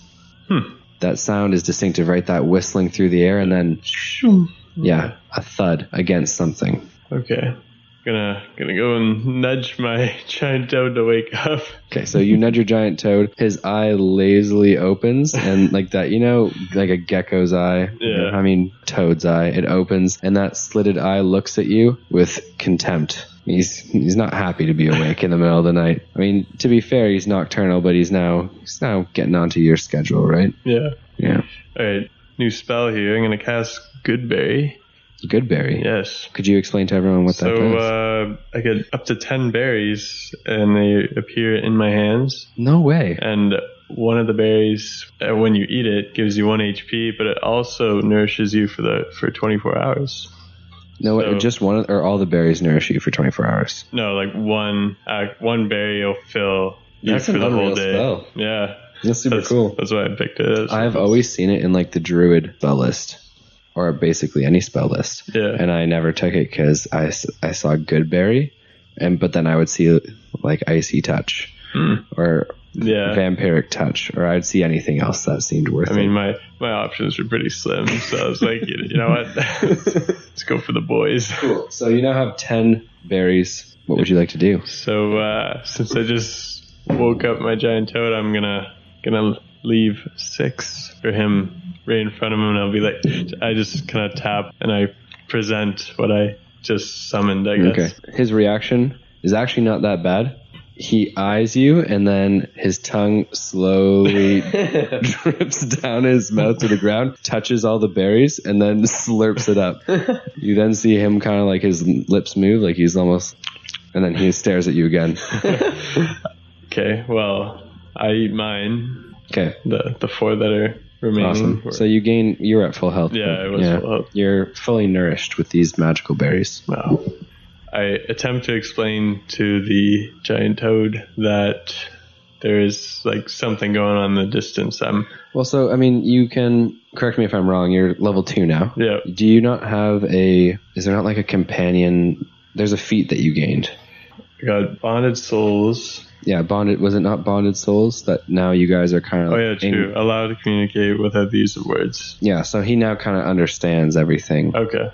That sound is distinctive, right? That whistling through the air, and then, yeah, a thud against something. Okay. Gonna go and nudge my giant toad to wake up. Okay, so you nudge your giant toad. His eye lazily opens, and like that, like a gecko's eye. Yeah. Toad's eye. It opens, and that slitted eye looks at you with contempt. He's not happy to be awake in the middle of the night. I mean, to be fair, he's nocturnal, but he's now getting onto your schedule, right? Yeah. Yeah. All right. New spell here. I'm gonna cast Goodberry. Goodberry. Yes. Could you explain to everyone what that does? So I get up to 10 berries, and they appear in my hands. No way. And one of the berries, when you eat it, gives you 1 HP, but it also nourishes you for 24 hours. No, So- just one, or all the berries nourish you for 24 hours. No, like one berry will fill you That's for an the whole unreal day. spell. Yeah. That's super cool. That's why I picked it. I've always seen it in like the druid spell list, or basically any spell list. Yeah. And I never took it because I saw Goodberry, but then I would see like Icy Touch or Vampiric Touch, or I'd see anything else that seemed worth it. I mean, my options were pretty slim, so I was like, you know what? Let's go for the boys. Cool. So you now have 10 berries. What would you like to do? So since I just woke up my giant toad, I'm gonna leave 6 for him right in front of him, and I'll be like, I just kind of tap and I present what I just summoned, I guess. Okay. His reaction is actually not that bad. He eyes you, and then his tongue slowly drips down his mouth to the ground, touches all the berries, and then slurps it up. You then see him kind of like his lips move, like he's almost, and then he stares at you again. Okay, well, I eat mine. Okay. The 4 that are remaining. Awesome. So you're at full health. Yeah, I was full health. You're fully nourished with these magical berries. Wow. I attempt to explain to the giant toad that there is like something going on in the distance. You can correct me if I'm wrong. You're level 2 now. Yeah. Do you not have is there not like a companion? There's a feat that you gained. I got bonded souls. Yeah, bonded. Was it not bonded souls that now you guys are kind of? Oh yeah, true. Allowed to communicate without the use of words. Yeah, so he now kind of understands everything. Okay,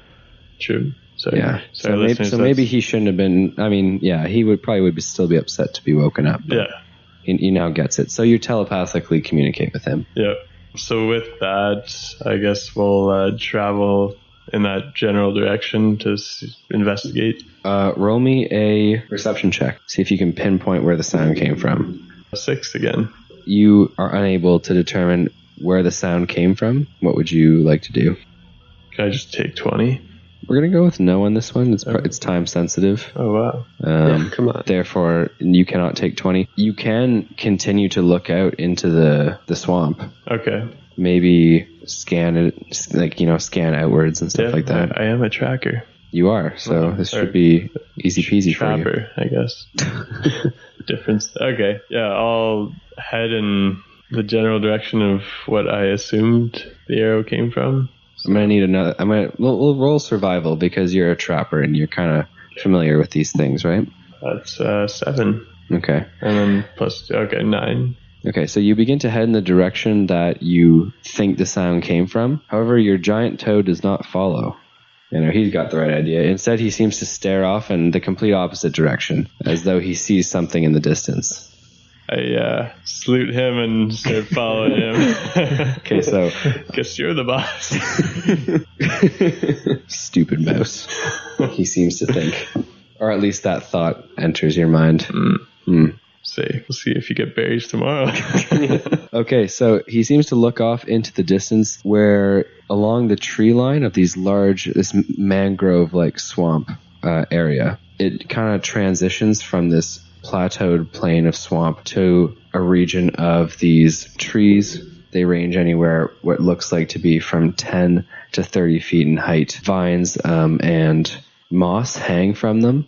true. So yeah, so maybe he shouldn't have been. I mean, yeah, he would still be upset to be woken up. Yeah, he now gets it. So you telepathically communicate with him. Yeah. So with that, I guess we'll travel in that general direction to investigate. Roll me a perception check. See if you can pinpoint where the sound came from. 6 again. You are unable to determine where the sound came from. What would you like to do? Can I just take 20? We're going to go with no on this one. It's time sensitive. Oh, wow. Come on. Therefore, you cannot take 20. You can continue to look out into the swamp. Okay. Maybe scan it, scan outwards and stuff like that. I am a tracker. You are, so this should be easy peasy for you. Trapper, I guess. Difference. Okay, yeah, I'll head in the general direction of what I assumed the arrow came from. I'm gonna need another. We'll roll survival because you're a trapper and you're kind of familiar with these things, right? That's 7. Okay. And then plus 2. Okay, 9. Okay, so you begin to head in the direction that you think the sound came from. However, your giant toad does not follow. He's got the right idea. Instead, he seems to stare off in the complete opposite direction, as though he sees something in the distance. I salute him and start following him. Okay, so guess you're the boss. Stupid mouse. He seems to think, or at least that thought enters your mind. We'll see if you get berries tomorrow. Okay, so he seems to look off into the distance where along the tree line of this mangrove-like swamp area, it kind of transitions from this plateaued plain of swamp to a region of these trees. They range anywhere what looks like to be from 10 to 30 feet in height. Vines and moss hang from them,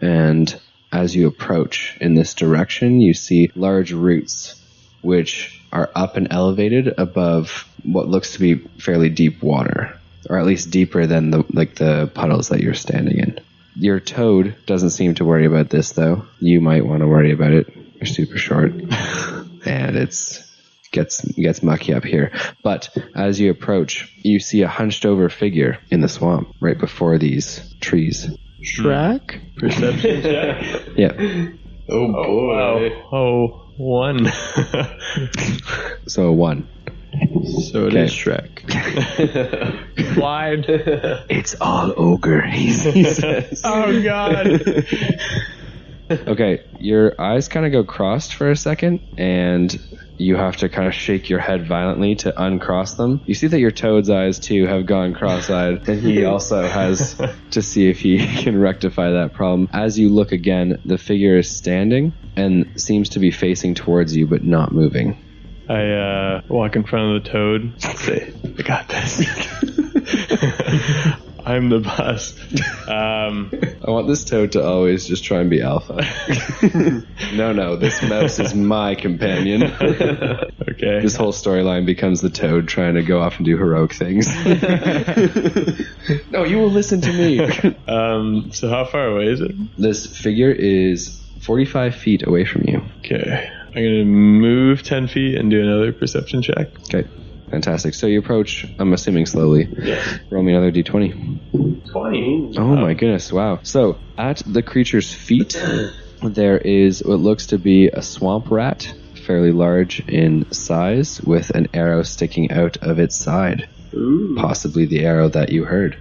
and as you approach in this direction, you see large roots which are up and elevated above what looks to be fairly deep water, or at least deeper than the puddles that you're standing in. Your toad doesn't seem to worry about this, though. You might want to worry about it. You're super short, and it gets mucky up here. But as you approach, you see a hunched over figure in the swamp right before these trees. Shrek? Perception check. Yeah. Oh boy. Wow. Oh, 1. So a 1. So it Okay. is Shrek. Blind. It's all ogre, he says. Oh, God. Okay, your eyes kind of go crossed for a second, and you have to kind of shake your head violently to uncross them. You see that your toad's eyes, too, have gone cross-eyed, and he also has to see if he can rectify that problem. As you look again, the figure is standing and seems to be facing towards you, but not moving. I walk in front of the toad, say, I got this. I'm the boss. I want this toad to always just try and be alpha. No, this mouse is my companion. Okay. This whole storyline becomes the toad trying to go off and do heroic things. No, you will listen to me. So how far away is it? This figure is 45 feet away from you. Okay. I'm going to move 10 feet and do another perception check. Okay, fantastic. So you approach, I'm assuming slowly. Yes. Roll me another d20. 20. Oh my goodness, wow. So at the creature's feet, there is what looks to be a swamp rat, fairly large in size, with an arrow sticking out of its side. Ooh. Possibly the arrow that you heard.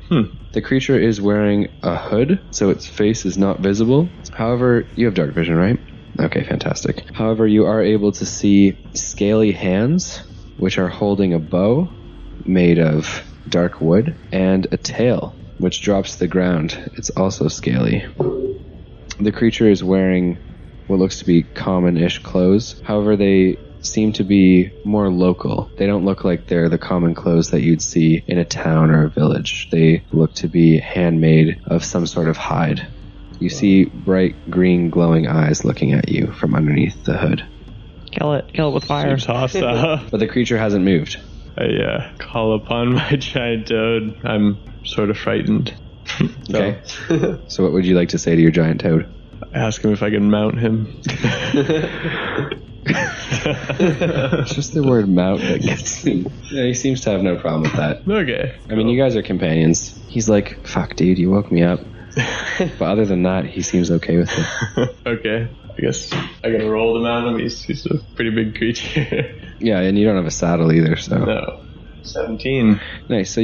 The creature is wearing a hood, so its face is not visible. However, you have dark vision, right? Okay, fantastic. However, you are able to see scaly hands, which are holding a bow made of dark wood, and a tail, which drops to the ground. It's also scaly. The creature is wearing what looks to be common-ish clothes. However, they seem to be more local. They don't look like they're the common clothes that you'd see in a town or a village. They look to be handmade of some sort of hide. You see bright green glowing eyes looking at you from underneath the hood. Kill it with fire. Seems hostile. But the creature hasn't moved. I call upon my giant toad. I'm sort of frightened. Okay. So what would you like to say to your giant toad? I ask him if I can mount him. It's just the word mount that gets me. Yeah, he seems to have no problem with that. Okay. I mean, you guys are companions. He's like, fuck, dude, you woke me up. But other than that, he seems okay with it. Okay. I guess I gotta roll to mount him. He's a pretty big creature. Yeah, and you don't have a saddle either, so. No. 17. Nice. So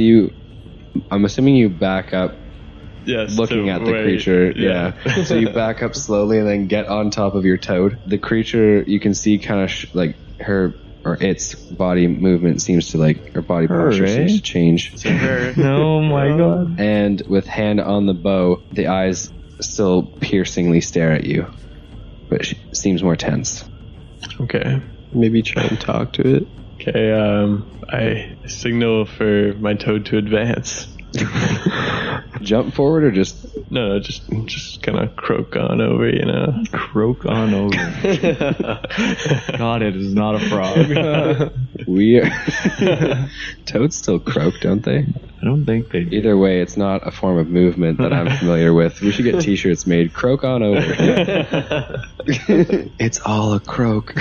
I'm assuming you back up Yes. looking to at the where- creature. Yeah. So you back up slowly and then get on top of your toad. The creature, you can see kind of like her or its body movement seems to like, or body posture seems to change. Oh my god. And with hand on the bow, the eyes still piercingly stare at you, but she seems more tense. Okay. Maybe try and talk to it. Okay, I signal for my toad to advance. Jump forward or just No, just kind of croak on over, you know. Croak on over. God, it is not a frog. we toads still croak, don't they? I don't think they do. Either way, it's not a form of movement that I'm familiar with. We should get t-shirts made. Croak on over. It's all a croak.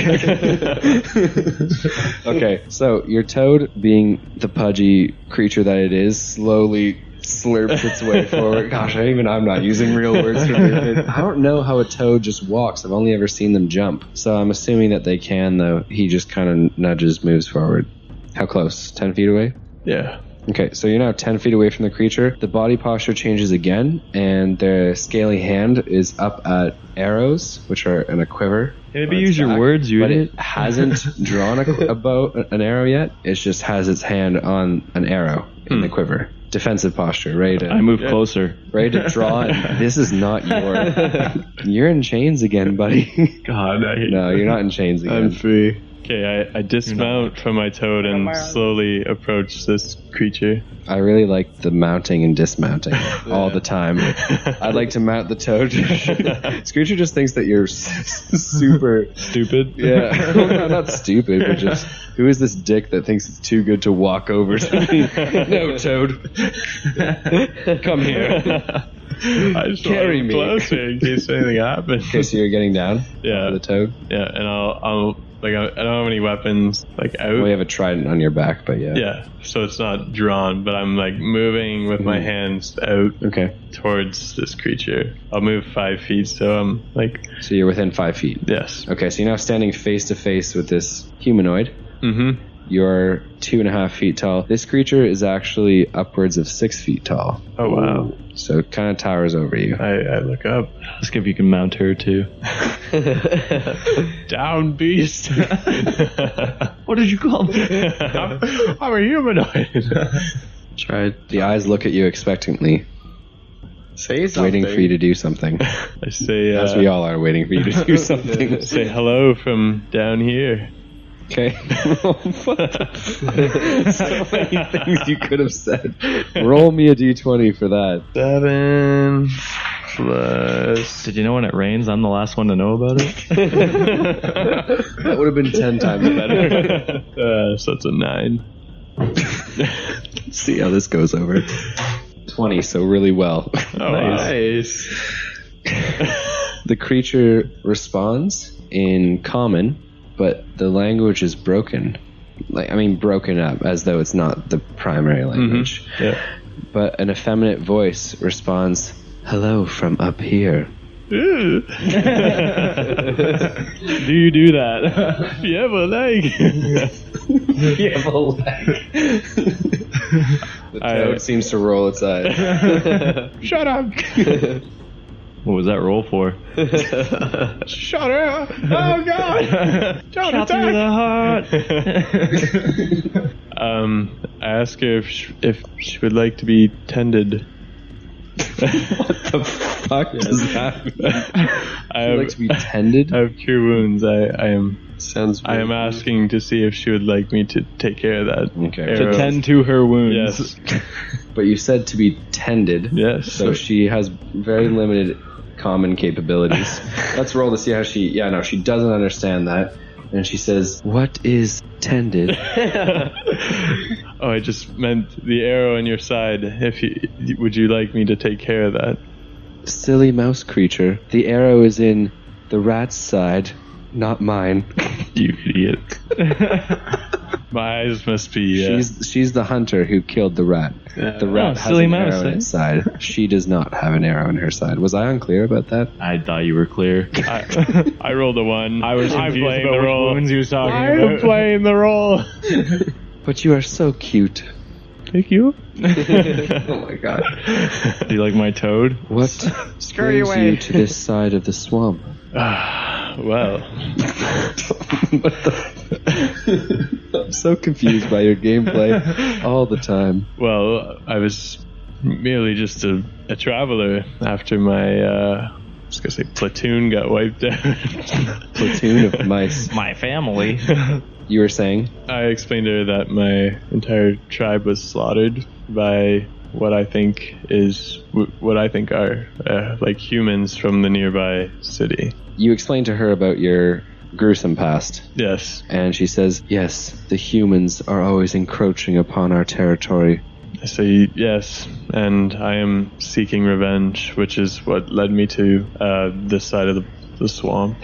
Okay, so your toad, being the pudgy creature that it is, slowly slurps its way forward. Gosh, I'm not using real words for movement. I don't know how a toad just walks. I've only ever seen them jump. So I'm assuming that they can, though. He just kind of moves forward. How close? 10 feet away? Yeah. Okay, so you're now 10 feet away from the creature. The body posture changes again, and the scaly hand is up at arrows, which are in a quiver. Maybe on its use your back, words, you but idiot. it hasn't drawn a bow, an arrow yet. It just has its hand on an arrow in the quiver. Defensive posture, ready to I move closer. ready to draw. And this is not you're in chains again, buddy. God, I hate No, you're not in chains again. I'm free. Okay, I dismount from my toad and slowly approach this creature. I really like the mounting and dismounting all the time. I'd like to mount the toad. This creature just thinks that you're super Stupid? Yeah. Well, no, not stupid, but just who is this dick that thinks it's too good to walk over to me? No, toad. Come here. I just Carry want me. closer in case anything happens. Okay, so you're getting down Yeah. for the toad. Yeah, and I'll Like I don't have any weapons like out. Well, you have a trident on your back, but yeah. Yeah, so it's not drawn, but I'm like moving with my hands out Okay. towards this creature. I'll move 5 feet, so I'm like, So you're within 5 feet. yes. Okay, so you're now standing face to face with this humanoid. Mm-hmm. You're 2.5 feet tall. This creature is actually upwards of 6 feet tall. Oh, wow. So it kind of towers over you. I look up. Ask if you can mount her too. Down, beast. What did you call me? I'm a humanoid. Try The eyes look at you expectantly, say something. waiting for you to do something. I say, As we all are waiting for you to do something. say hello from down here. Okay. So many things you could have said. Roll me a d20 for that. 7 plus. Did you know when it rains, I'm the last one to know about it? That would have been 10 times better. So it's a 9. See how this goes over. 20, so really well. Oh, Nice. The creature responds in common, but the language is broken. Broken up, as though it's not the primary language. Yeah. But an effeminate voice responds, "Hello from up here." Do you do that? Fievel leg. The toad seems to roll its eyes. Shut up. What was that roll for? Shut up. Oh, God. Don't Shot through the heart. I ask her if she would like to be tended. What the fuck does that mean? I Would you like to be tended? I have cure wounds. I Sounds am weird. asking to see if she would like me to take care of that. Okay. arrow. To tend to her wounds. Yes. But you said to be tended. Yes. So she has very limited common capabilities. Let's roll to see how she... Yeah, no, she doesn't understand that. And she says, "What is tended?" Oh, I just meant the arrow in your side. Would you like me to take care of that? Silly mouse creature. The arrow is in the rat's side, not mine. You idiot. My eyes must be. She's the hunter who killed the rat. The rat has silly an mouse, arrow in eh? its side. She does not have an arrow in her side. Was I unclear about that? I thought you were clear. I rolled a 1. I was I'm confused playing about the which role. wounds he was talking I'm about. playing the role. But you are so cute. Thank you. Oh my god. Do you like my toad? What Scurry brings away. you to this side of the swamp? Well, What the I'm so confused by your gameplay all the time. I was merely just a traveler after my, I was going to say platoon got wiped out. Platoon of mice. My family. You were saying? I explained to her that my entire tribe was slaughtered by what I think are like humans from the nearby city. You explained to her about your gruesome past. Yes. And she says, "Yes, the humans are always encroaching upon our territory." I say yes, and I am seeking revenge, which is what led me to this side of the swamp.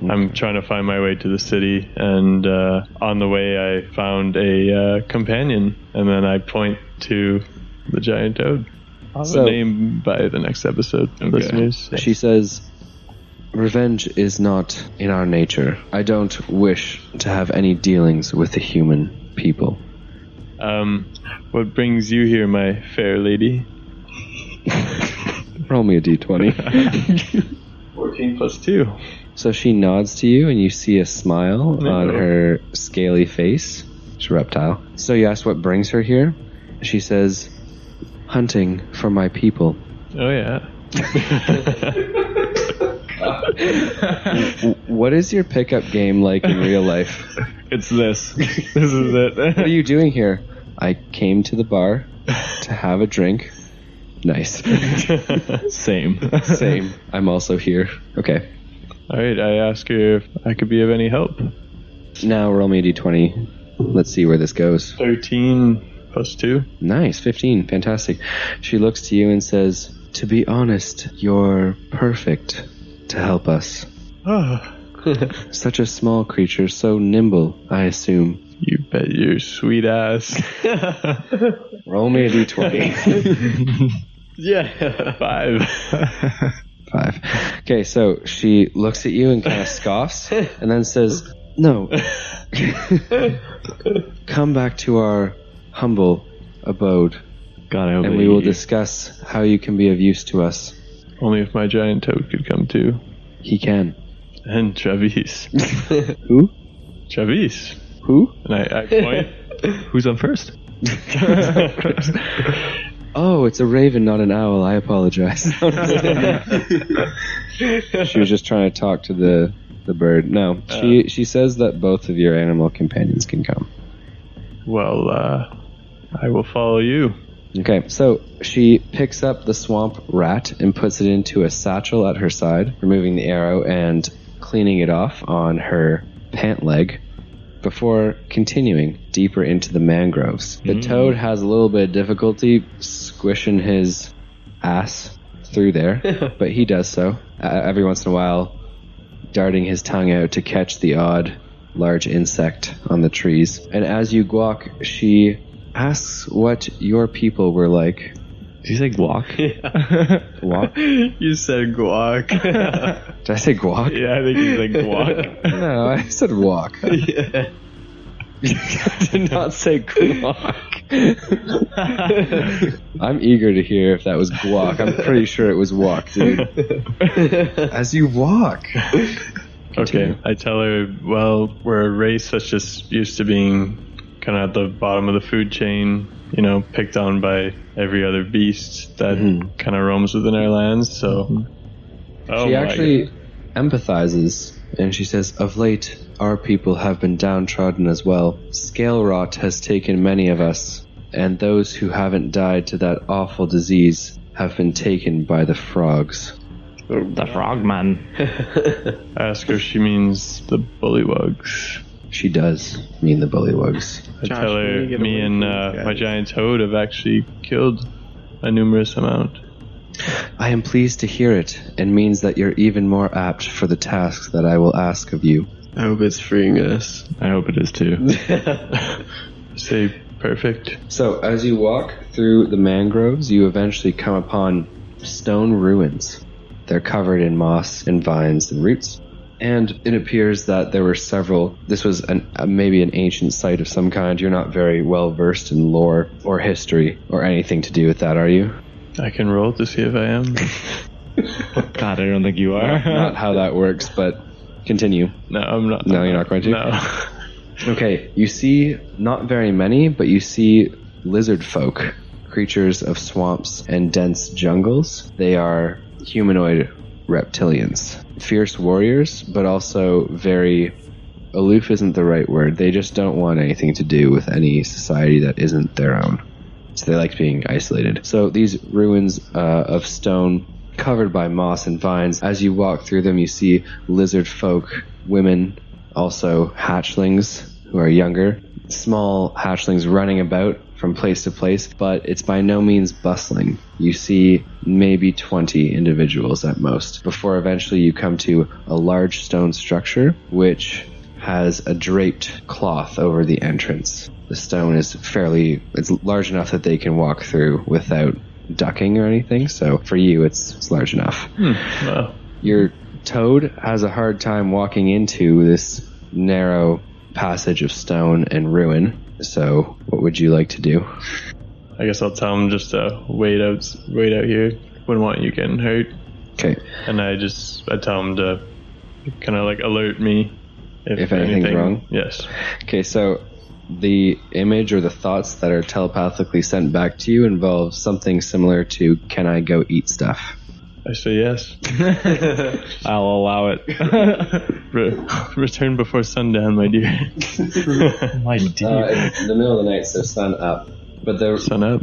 I'm trying to find my way to the city, and on the way I found a companion, and then I point to the giant toad. I'll have So- a name by the next episode, listeners. She says, "Revenge is not in our nature. I don't wish to have any dealings with the human people." What brings you here, my fair lady? Roll me a d20. 14 plus 2. So she nods to you, and you see a smile on her scaly face. She's a reptile. So you ask what brings her here? She says, "Hunting for my people." Oh, yeah. What is your pickup game like in real life? It's this. This is it. What are you doing here? "I came to the bar to have a drink." Nice. Same. Same. I'm also here. Okay. All right, I ask her if I could be of any help. Now roll me a d20. Let's see where this goes. 13 plus 2. Nice. 15. Fantastic. She looks to you and says, "To be honest, you're perfect to help us." Oh, Such a small creature, so nimble, I assume. You bet your sweet ass. Roll me a d20. Yeah. 5. 5. Okay, so she looks at you and kind of scoffs, and then says, "No. Come back to our humble abode, God, I hope and they we will eat you. discuss how you can be of use to us." Only if my giant toad could come too. He can. And Travis. Who? Travis. Who? And I point. Who's on first? Oh, it's a raven, not an owl. I apologize. She was just trying to talk to the bird. No, she says that both of your animal companions can come. Well, I will follow you. Okay, so she picks up the swamp rat and puts it into a satchel at her side, removing the arrow and cleaning it off on her pant leg before continuing deeper into the mangroves. The toad has a little bit of difficulty squishing his ass through there, but he does so every once in a while, darting his tongue out to catch the odd large insect on the trees. And as you guac, she asks what your people were like. Did you say guac? Guac? You said guac. Did I say guac? Yeah, I think he's like guac. No, I said walk. Yeah. I did not say guac. I'm eager to hear if that was guac. I'm pretty sure it was walk, dude. As you walk. Okay, I tell her, well, we're a race that's just used to being kind of at the bottom of the food chain, you know, picked on by every other beast that kind of roams within our lands, so... Oh She my actually God. empathizes, and she says, "Of late, our people have been downtrodden as well. Scale rot has taken many of us, and those who haven't died to that awful disease have been taken by the frogs." The frogman. I ask her if she means the bullywugs. She does mean the bullywugs. I Josh, tell we her need to get me away and from these my guys. giant toad have actually killed a numerous amount. I am pleased to hear it, and means that you're even more apt for the tasks that I will ask of you. I hope it's freeing us. I hope it is too. Say perfect. So, as you walk through the mangroves, you eventually come upon stone ruins. They're covered in moss and vines and roots. And it appears that there were several. This was maybe an ancient site of some kind. You're not very well versed in lore or history or anything to do with that, are you? I can roll to see if I am. God, I don't think you are. Not how that works, but continue. No, I'm not. No, you're not going to? No. Okay, you see not very many, but you see lizard folk, creatures of swamps and dense jungles. They are humanoid reptilians. Fierce warriors, but also very... aloof isn't the right word. They just don't want anything to do with any society that isn't their own. So they like being isolated. So these ruins of stone covered by moss and vines, as you walk through them you see lizard folk, women, also hatchlings who are younger, small hatchlings running about from place to place, but it's by no means bustling. You see maybe 20 individuals at most, before eventually you come to a large stone structure which has a draped cloth over the entrance. The stone is it's large enough that they can walk through without ducking or anything, so for you it's large enough. Well, Your toad has a hard time walking into this narrow passage of stone and ruin, so what would you like to do? I guess I'll tell him just to wait out here. Wouldn't want you getting hurt. Okay, And I tell him to kind of like alert me if anything's wrong? Yes. Okay, so the image or the thoughts that are telepathically sent back to you involve something similar to, can I go eat stuff? I say yes. I'll allow it. Return before sundown, my dear. It's in the middle of the night, so sun up. But Sun up.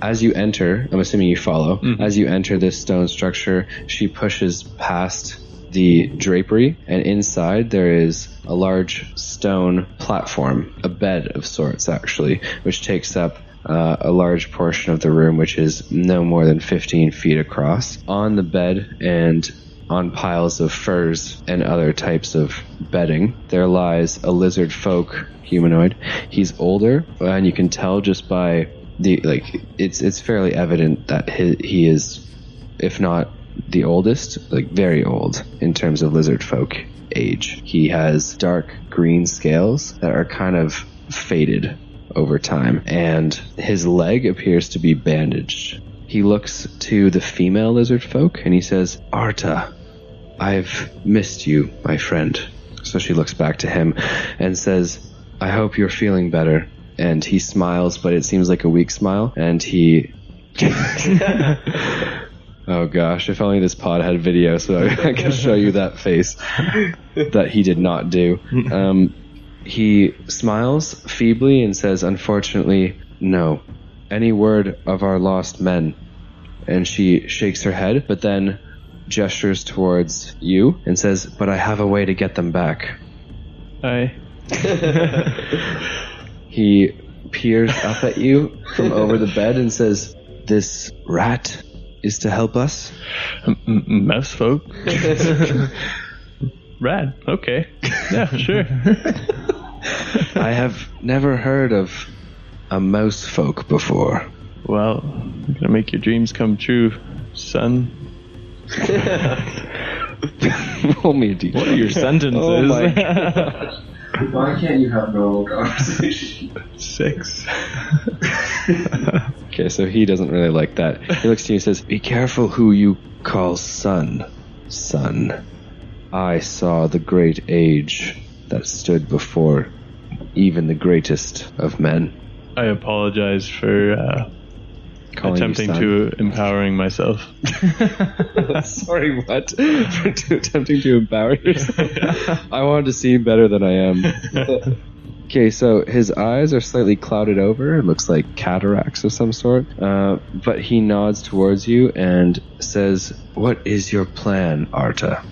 as you enter, I'm assuming you follow, Mm-hmm. as you enter this stone structure, she pushes past the drapery, and inside there is a large stone platform, a bed of sorts actually, which takes up a large portion of the room, which is no more than 15 feet across. On the bed and on piles of furs and other types of bedding, there lies a lizard folk humanoid. He's older, and you can tell just by it's fairly evident that he is, if not the oldest, very old in terms of lizard folk age. He has dark green scales that are kind of faded over time, and his leg appears to be bandaged. He looks to the female lizard folk and he says, "Arta, I've missed you, my friend." So she looks back to him and says, "I hope you're feeling better." And he smiles, but it seems like a weak smile, and he... Oh gosh, if only this pod had video so I could show you that face that he did not do. He smiles feebly and says, "Unfortunately, no. Any word of our lost men?" And she shakes her head, but then gestures towards you and says, "But I have a way to get them back." Aye. He peers up at you from over the bed and says, "This rat is to help us?" Mouse folk. Rad. Okay. Yeah, sure. I have never heard of a mouse folk before. Well, I'm gonna make your dreams come true, son. Roll me a d. What are your sentences? Oh my god. Why can't you have normal conversation? 6. Okay, so he doesn't really like that. He looks to you and says, "Be careful who you call son. Son, I saw the great age that stood before even the greatest of men." I apologize for Calling attempting you to empowering myself. Sorry, what? For attempting to empower yourself? I wanted to seem better than I am. Okay, so his eyes are slightly clouded over. It looks like cataracts of some sort. But he nods towards you and says, "What is your plan, Arta?"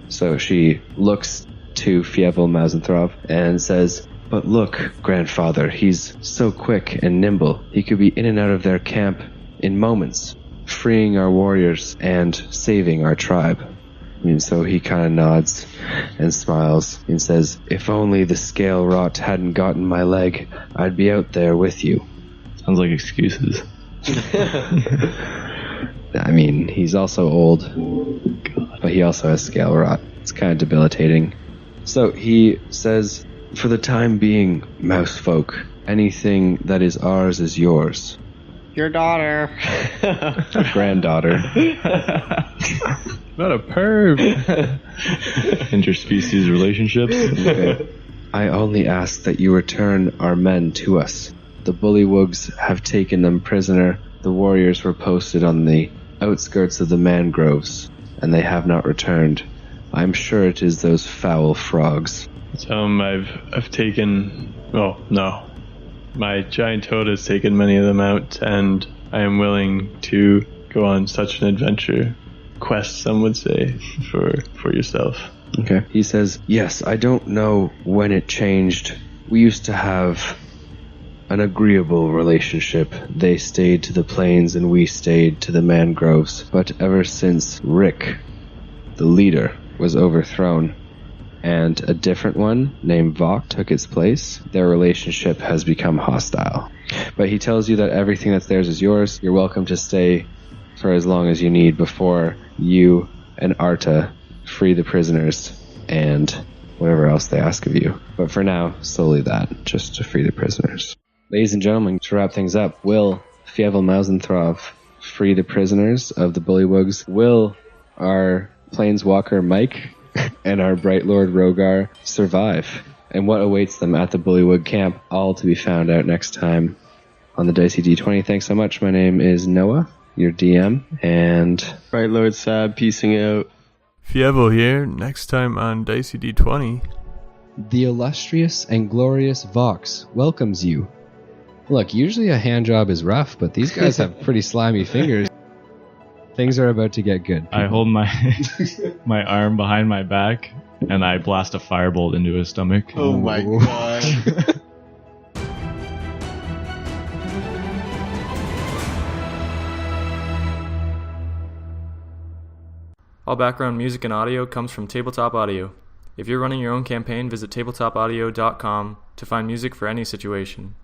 So she looks to Fievel Mausenthrov and says, "But look, grandfather, he's so quick and nimble. He could be in and out of their camp in moments, freeing our warriors and saving our tribe." And so he kind of nods and smiles and says, "If only the scale rot hadn't gotten my leg, I'd be out there with you." Sounds like excuses. I mean, he's also old, but he also has scale rot. It's kind of debilitating. So he says, "For the time being, mouse folk, anything that is ours is yours." Your daughter. Granddaughter. Not a perv. Interspecies relationships. Okay. "I only ask that you return our men to us. The bullywugs have taken them prisoner. The warriors were posted on the outskirts of the mangroves, and they have not returned. I'm sure it is those foul frogs." I've taken... Oh, no. My giant toad has taken many of them out, and I am willing to go on such an adventure. Quest, some would say, for yourself. Okay. He says, "Yes, I don't know when it changed. We used to have an agreeable relationship. They stayed to the plains and we stayed to the mangroves. But ever since Rick, the leader, was overthrown, and a different one named Vok took its place, their relationship has become hostile. But he tells you that everything that's theirs is yours. You're welcome to stay for as long as you need before you and Arta free the prisoners and whatever else they ask of you. But for now, solely that, just to free the prisoners." Ladies and gentlemen, to wrap things up, will Fievel Mausenthrov free the prisoners of the bullywugs? Will our planeswalker Mike and our Bright Lord Rogar survive? And what awaits them at the bullywug camp? All to be found out next time on the Dicey D20. Thanks so much. My name is Noah, your DM, and Bright Lord Sab, piecing out. Fievel here, next time on Dicey D20. the illustrious and glorious Vox welcomes you. Look, usually a hand job is rough, but these guys have pretty slimy fingers. Things are about to get good. I hold my my arm behind my back, and I blast a firebolt into his stomach. Oh my god. All background music and audio comes from Tabletop Audio. If you're running your own campaign, visit tabletopaudio.com to find music for any situation.